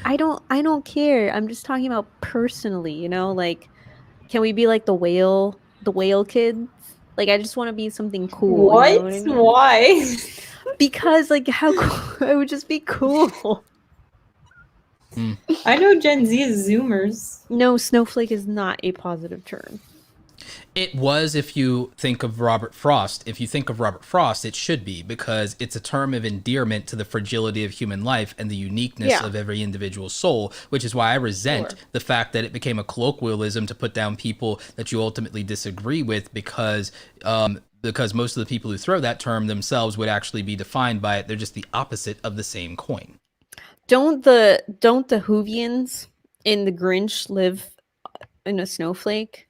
Speaker 3: I don't care. I'm just talking about personally, you know, like can we be like the whale kids? Like I just want to be something cool.
Speaker 2: What?
Speaker 3: You know what I mean?
Speaker 2: Why?
Speaker 3: Because like how cool it would just be cool.
Speaker 2: I know Gen Z is Zoomers.
Speaker 3: No, snowflake is not a positive term.
Speaker 1: It was if you think of Robert Frost. If you think of Robert Frost, it should be, because it's a term of endearment to the fragility of human life and the uniqueness of every individual soul, which is why I resent the fact that it became a colloquialism to put down people that you ultimately disagree with, because most of the people who throw that term themselves would actually be defined by it. They're just the opposite of the same coin.
Speaker 3: Don't the Whovians in the Grinch live in a snowflake?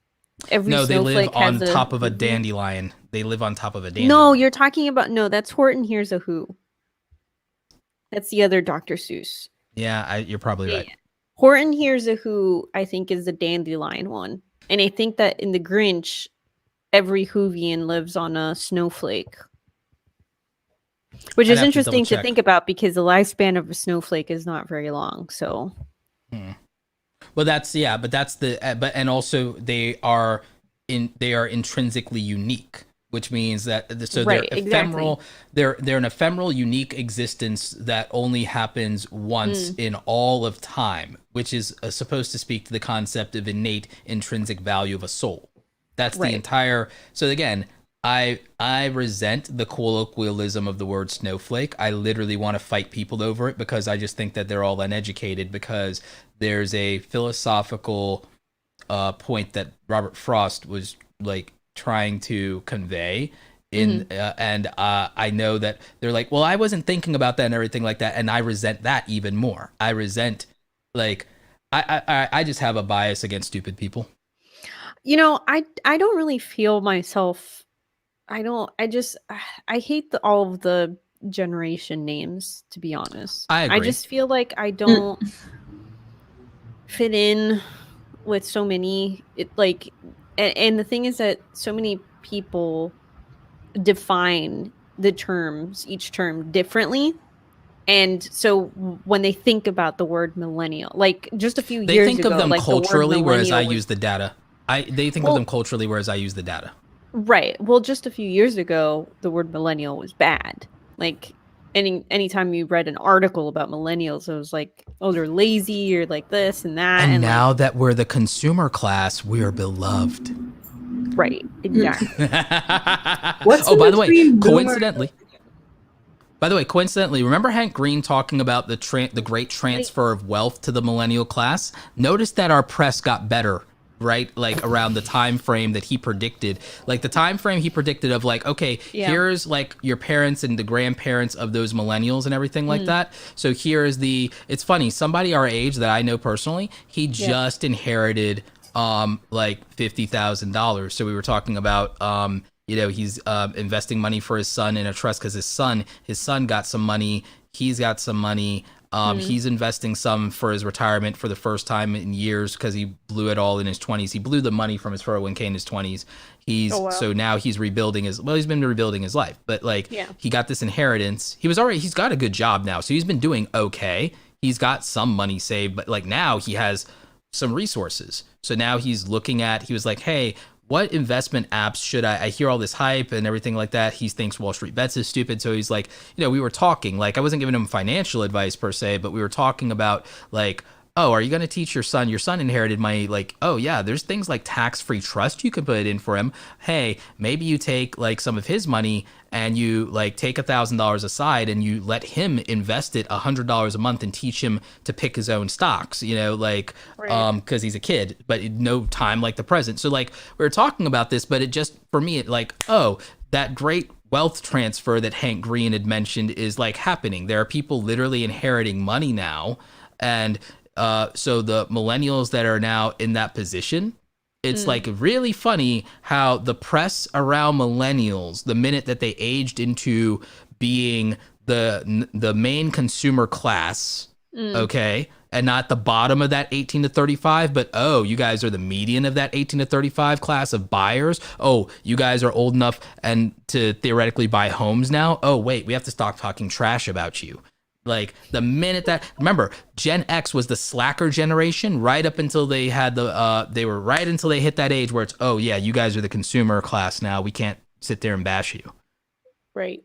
Speaker 1: No, they live on top of a dandelion. They live on top of a dandelion.
Speaker 3: No, you're talking about that's Horton Hears a Who. That's the other Dr. Seuss.
Speaker 1: Yeah, you're probably right.
Speaker 3: Horton Hears a Who, I think, is the dandelion one, and I think that in the Grinch, every Whovian lives on a snowflake, which is interesting to think about because the lifespan of a snowflake is not very long. So.
Speaker 1: Well, and also they are intrinsically unique. which means that so
Speaker 3: Right,
Speaker 1: they're ephemeral. They're an ephemeral, unique existence that only happens once in all of time, which is supposed to speak to the concept of innate intrinsic value of a soul. That's the entire. So again, I resent the colloquialism of the word snowflake. I literally want to fight people over it because I just think that they're all uneducated, because there's a philosophical point that Robert Frost was like trying to convey in and I know that they're like, well, I wasn't thinking about that and everything like that, and I resent that even more. I resent, like, I just have a bias against stupid people.
Speaker 3: You know, I don't really feel myself. I hate all of the generation names, to be honest.
Speaker 1: I agree.
Speaker 3: I just feel like I don't fit in with so many. And the thing is that so many people define each term differently. And so when they think about the word millennial, like just a few years ago,
Speaker 1: they think of them
Speaker 3: like
Speaker 1: culturally, whereas I
Speaker 3: was,
Speaker 1: use the data. They think of them culturally, whereas I use the data.
Speaker 3: Right. Well, just a few years ago, the word millennial was bad. Like anytime you read an article about millennials, it was like, oh, they're lazy or like this and that.
Speaker 1: And now that we're the consumer class, we are beloved.
Speaker 3: Right. Exactly.
Speaker 1: By the way, coincidentally, remember Hank Green talking about the great transfer of wealth to the millennial class? Notice that our press got better, right? Like around the time frame that he predicted, like the time frame he predicted of like, okay, here's like your parents and the grandparents of those millennials and everything like that. So here's it's funny, somebody our age that I know personally, he just inherited like $50,000. So we were talking about he's investing money for his son in a trust because his son got some money, he's got some money. He's investing some for his retirement for the first time in years because he blew it all in his 20s. He blew the money from his 401k in his 20s. So now he's rebuilding he's been rebuilding his life. But like he got this inheritance. He's got a good job now. So he's been doing okay. He's got some money saved, but like now he has some resources. So now he was like, hey, what investment apps should I hear all this hype and everything like that. He thinks Wall Street Bets is stupid. So he's like, we were talking, like I wasn't giving him financial advice per se, but we were talking about like, oh, are you going to teach your son inherited money? Like, oh yeah, there's things like tax-free trust you could put in for him. Hey, maybe you take like some of his money and you like take $1,000 aside and you let him invest it $100 a month and teach him to pick his own stocks, because he's a kid, but no time like the present. So like we were talking about this, but it just, for me, it like, oh, that great wealth transfer that Hank Green had mentioned is like happening. There are people literally inheriting money now. And so the millennials that are now in that position, it's like really funny how the press around millennials, the minute that they aged into being the main consumer class, okay, and not the bottom of that 18 to 35, but oh, you guys are the median of that 18 to 35 class of buyers. Oh, you guys are old enough and to theoretically buy homes now. Oh, wait, we have to stop talking trash about you. Like the minute remember, Gen X was the slacker generation right up until they had until they hit that age where it's, oh yeah, you guys are the consumer class now. We can't sit there and bash you.
Speaker 3: Right.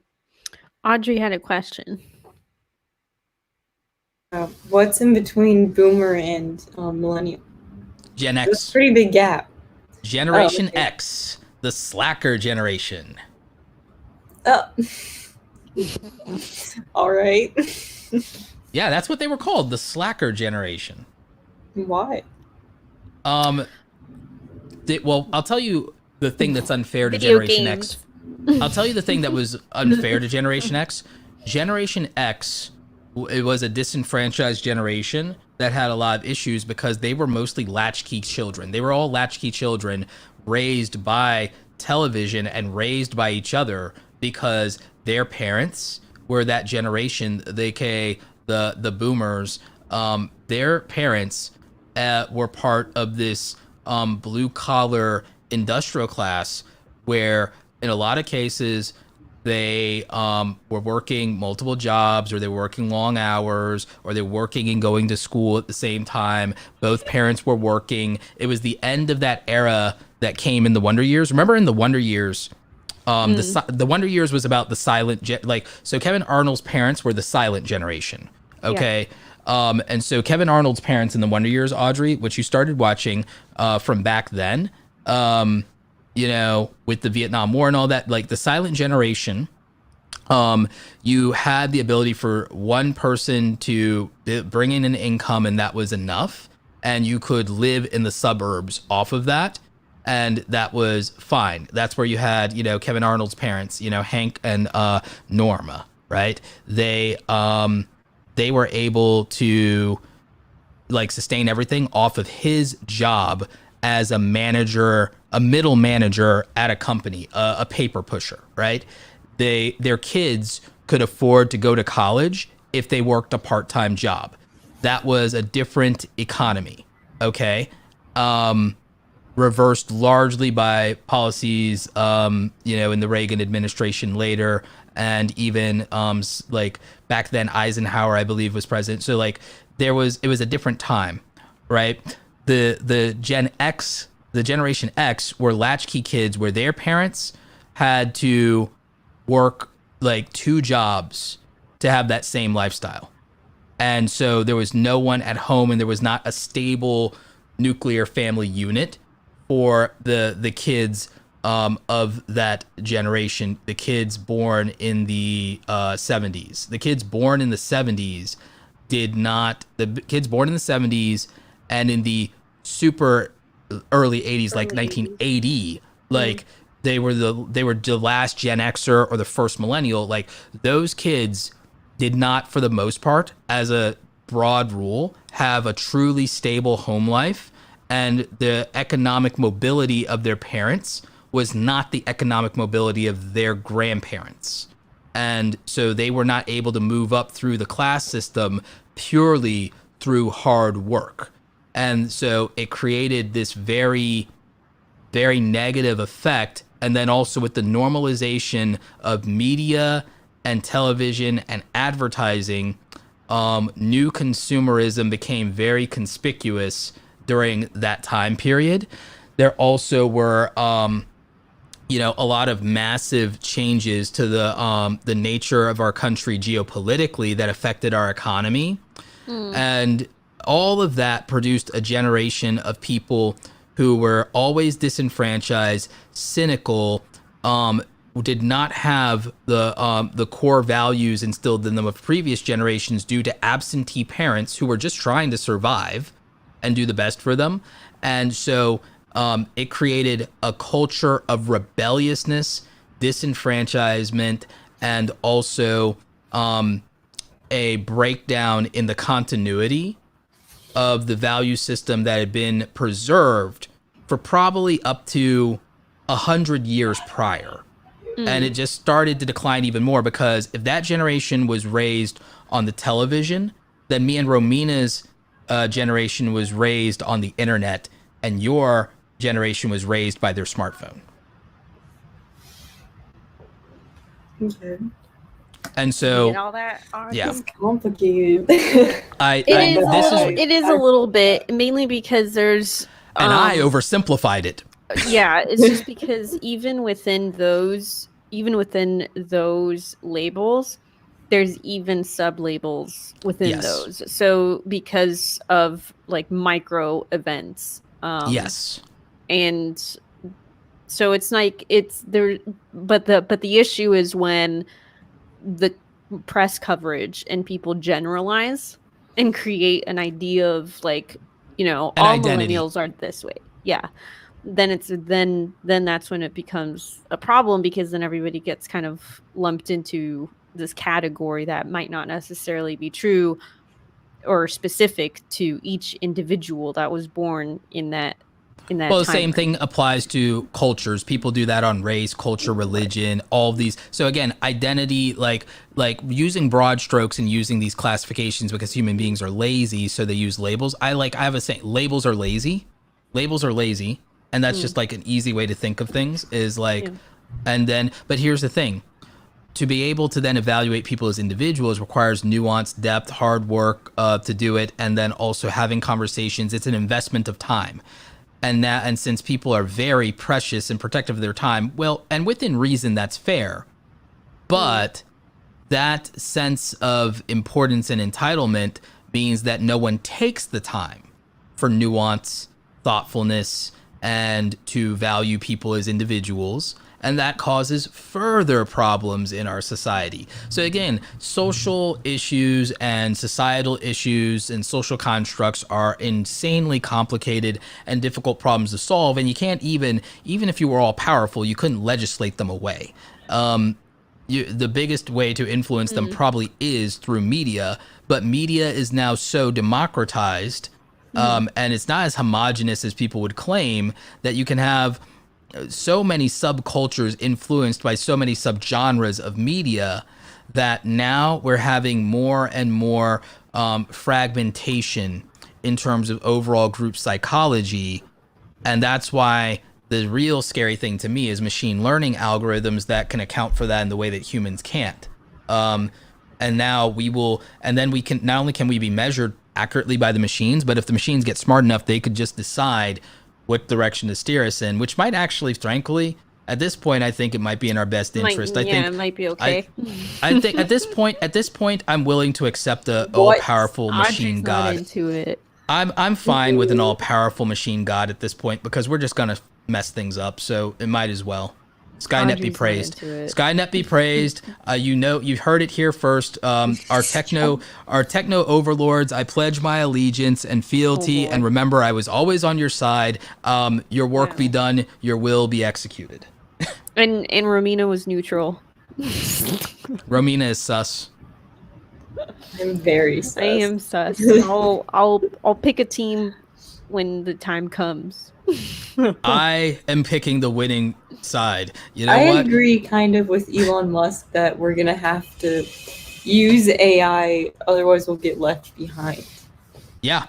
Speaker 3: Audrey had a question.
Speaker 2: What's in between boomer and millennial?
Speaker 1: Gen X.
Speaker 2: That's a pretty big gap.
Speaker 1: Generation X, the slacker generation.
Speaker 2: Oh. All right.
Speaker 1: Yeah, that's what they were called, the slacker generation.
Speaker 2: Why?
Speaker 1: I'll tell you the thing that's unfair to Generation X. I'll tell you the thing that was unfair to Generation X. Generation X, it was a disenfranchised generation that had a lot of issues because they were mostly latchkey children. They were all latchkey children raised by television and raised by each other because their parents were that generation, the boomers. Their parents were part of this blue collar industrial class where in a lot of cases they were working multiple jobs, or they were working long hours, or they're working and going to school at the same time. Both parents were working. It was the end of that era that came in the Wonder Years. Remember in the Wonder Years, The Wonder Years was about the so Kevin Arnold's parents were the silent generation. Okay. Yeah. And so Kevin Arnold's parents in the Wonder Years, Audrey, which you started watching from back then, with the Vietnam War and all that, like the silent generation, you had the ability for one person to bring in an income, and that was enough. And you could live in the suburbs off of that. And that was fine. That's where you had, Kevin Arnold's parents, Hank and Norma, right? They were able to like sustain everything off of his job as a manager, a middle manager at a company, a paper pusher, right? Their kids could afford to go to college if they worked a part-time job. That was a different economy, okay? Reversed largely by policies, in the Reagan administration later, and even like back then Eisenhower, I believe, was president. So like it was a different time, right? The Generation X were latchkey kids where their parents had to work like 2 jobs to have that same lifestyle. And so there was no one at home, and there was not a stable nuclear family unit for the kids of that generation, the kids born in the 70s. The kids born in the 70s the kids born in the 70s and in the super early 80s, like 1980, like they were the last Gen Xer or the first millennial. Like those kids did not, for the most part, as a broad rule, have a truly stable home life. And the economic mobility of their parents was not the economic mobility of their grandparents. And so they were not able to move up through the class system purely through hard work. And so it created this very, very negative effect. And then also with the normalization of media and television and advertising, new consumerism became very conspicuous during that time period. There also were, a lot of massive changes to the nature of our country geopolitically that affected our economy. And all of that produced a generation of people who were always disenfranchised, cynical, did not have the core values instilled in them of previous generations due to absentee parents who were just trying to survive and do the best for them. And so it created a culture of rebelliousness, disenfranchisement, and also a breakdown in the continuity of the value system that had been preserved for probably up to 100 years prior. And it just started to decline even more, because if that generation was raised on the television, then me and Romina's generation was raised on the internet, and your generation was raised by their smartphone.
Speaker 2: Okay.
Speaker 3: You
Speaker 1: And so,
Speaker 3: get all that?
Speaker 1: yeah,
Speaker 2: It's complicated.
Speaker 3: It is a little bit, mainly because there's
Speaker 1: I oversimplified it.
Speaker 3: Yeah, it's just because even within those labels, there's even sub-labels within
Speaker 1: Yes.
Speaker 3: those. So because of like micro events.
Speaker 1: Yes.
Speaker 3: And so it's like it's there, but the issue is when the press coverage and people generalize and create an idea of like, all
Speaker 1: identity.
Speaker 3: millennials are this way. Yeah. Then that's when it becomes a problem, because then everybody gets kind of lumped into this category that might not necessarily be true or specific to each individual that was born in that
Speaker 1: Well, the
Speaker 3: time
Speaker 1: same
Speaker 3: frame.
Speaker 1: thing applies to cultures. People do that on race, culture, religion, all of these. So again, identity, like using broad strokes and using these classifications because human beings are lazy, so they use labels. I have a saying, labels are lazy. Labels are lazy. And that's just like an easy way to think of things is like, and then, but here's the thing. To be able to then evaluate people as individuals requires nuance, depth, hard work to do it, and then also having conversations. It's an investment of time. and since people are very precious and protective of their time, well, and within reason, that's fair. But that sense of importance and entitlement means that no one takes the time for nuance, thoughtfulness, and to value people as individuals. And that causes further problems in our society. So again, social issues and societal issues and social constructs are insanely complicated and difficult problems to solve. And you can't even if you were all powerful, you couldn't legislate them away. The biggest way to influence them probably is through media, but media is now so democratized, and it's not as homogenous as people would claim, that you can have so many subcultures influenced by so many subgenres of media that now we're having more and more fragmentation in terms of overall group psychology. And that's why the real scary thing to me is machine learning algorithms that can account for that in the way that humans can't. And now we can, not only can we be measured accurately by the machines, but if the machines get smart enough, they could just decide what direction to steer us in, which might actually, frankly, at this point, I think it might be in our best interest. I think
Speaker 3: it might be okay.
Speaker 1: I think at this point, I'm willing to accept the all-powerful machine god.
Speaker 3: Not into it.
Speaker 1: I'm fine with an all-powerful machine god at this point, because we're just gonna mess things up. So it might as well. Skynet be praised. Skynet be praised. You've heard it here first. Our techno overlords, I pledge my allegiance and fealty, and remember, I was always on your side. Your work be done, your will be executed.
Speaker 3: And Romina was neutral.
Speaker 1: Romina is sus.
Speaker 2: I'm very sus.
Speaker 3: I am sus. I'll pick a team when the time comes.
Speaker 1: I am picking the winning side. You know
Speaker 2: I
Speaker 1: what?
Speaker 2: agree kind of with Elon Musk that we're gonna have to use AI, otherwise we'll get left behind.
Speaker 1: Yeah.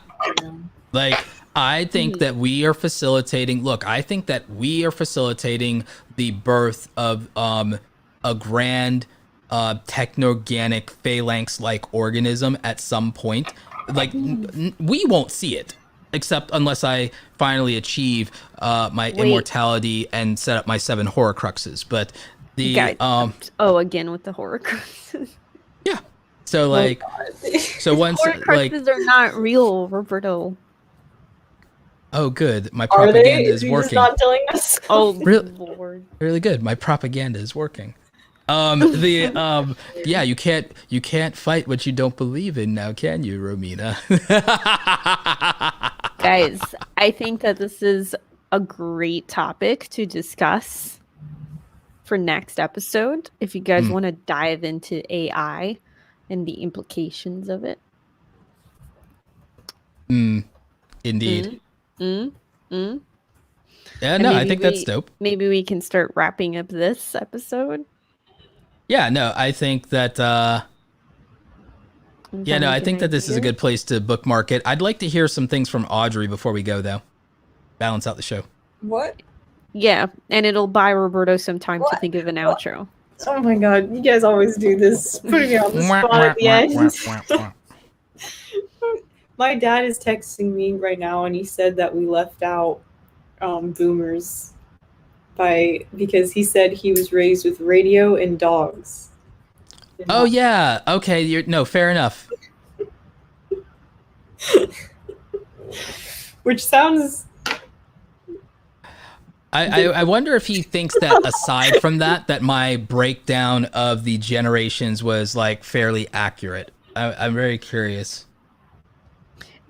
Speaker 1: Like, I think that we are facilitating the birth of a grand technorganic phalanx-like organism at some point. Like, we won't see it, except unless I finally achieve my immortality and set up my 7 Horcruxes. But the
Speaker 3: again with the Horcruxes.
Speaker 1: Yeah. So like, so once
Speaker 3: Horcruxes are not real, Roberto.
Speaker 1: Oh, good. My propaganda is working.
Speaker 2: Not telling us.
Speaker 3: Oh,
Speaker 1: really,
Speaker 3: Lord.
Speaker 1: Really good. My propaganda is working. Yeah, you can't fight what you don't believe in now, can you, Romina?
Speaker 3: Guys, I think that this is a great topic to discuss for next episode. If you guys want to dive into AI and the implications of it.
Speaker 1: Indeed. Yeah, no, I think that's dope.
Speaker 3: Maybe we can start wrapping up this episode.
Speaker 1: Yeah, no, I think that I think that this is a good place to bookmark it. I'd like to hear some things from Audrey before we go, though. Balance out the show.
Speaker 2: What?
Speaker 3: Yeah, and it'll buy Roberto some time to think of an outro.
Speaker 2: Oh my god, you guys always do this. Putting me on the spot at the end. My dad is texting me right now, and he said that we left out boomers because he said he was raised with radio and dogs.
Speaker 1: Oh yeah, okay. Fair enough.
Speaker 2: Which sounds.
Speaker 1: I wonder if he thinks that aside from that my breakdown of the generations was like fairly accurate. I'm very curious.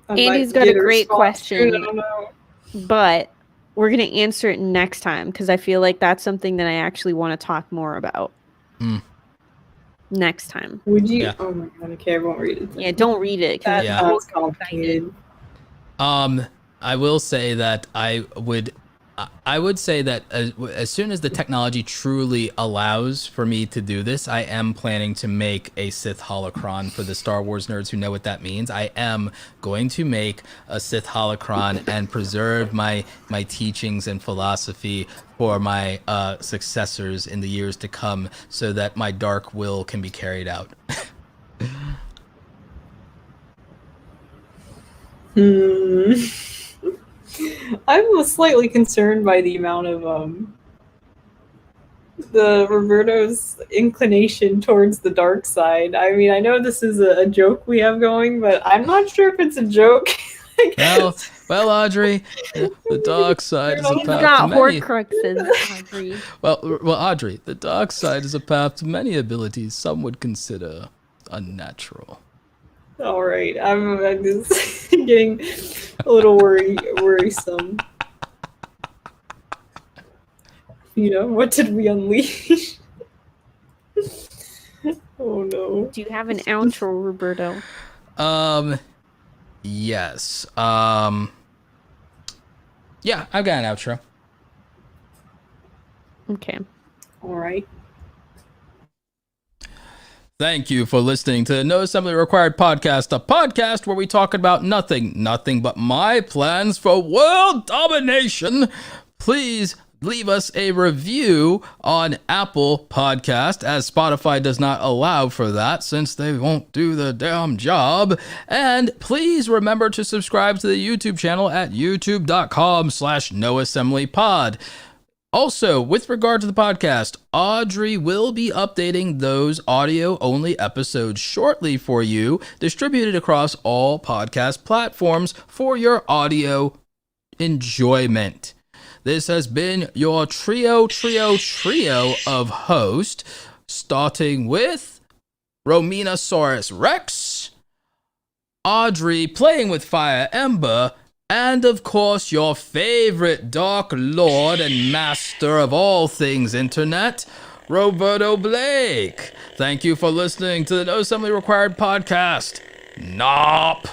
Speaker 3: Andy's got a great question, but we're going to answer it next time because I feel like that's something that I actually want to talk more about. Next time.
Speaker 2: Would you? Yeah. Oh my god, okay, I won't read it.
Speaker 3: Yeah, don't read it.
Speaker 2: That's complicated.
Speaker 1: I will say that I would say that as soon as the technology truly allows for me to do this, I am planning to make a Sith holocron for the Star Wars nerds who know what that means. I am going to make a Sith holocron and preserve my teachings and philosophy for my successors in the years to come so that my dark will can be carried out.
Speaker 2: I'm slightly concerned by the amount of the Roberto's inclination towards the dark side. I mean, I know this is a joke we have going, but I'm not sure if it's a joke.
Speaker 1: Well, Audrey, the dark side is a
Speaker 3: He's
Speaker 1: path to
Speaker 3: got
Speaker 1: many.
Speaker 3: Horcruxes, Audrey.
Speaker 1: Well, Audrey, the dark side is a path to many abilities some would consider unnatural.
Speaker 2: All right, I'm just getting a little worrisome. You know, what did we unleash? Oh no.
Speaker 3: Do you have an outro, Roberto?
Speaker 1: Yes. Yeah, I've got an outro.
Speaker 3: Okay.
Speaker 2: All right.
Speaker 1: Thank you for listening to the No Assembly Required podcast, a podcast where we talk about nothing but my plans for world domination. Please leave us a review on Apple Podcast, as Spotify does not allow for that since they won't do the damn job. And please remember to subscribe to the YouTube channel at youtube.com/noassemblypod. Also, with regard to the podcast, Audrey will be updating those audio-only episodes shortly for you, distributed across all podcast platforms for your audio enjoyment. This has been your trio of hosts, starting with Rominosaurus Rex, Audrey playing with Fire Ember, and of course your favorite Dark Lord and master of all things internet, Roberto Blake. Thank you for listening to the No Assembly Required podcast. Nop.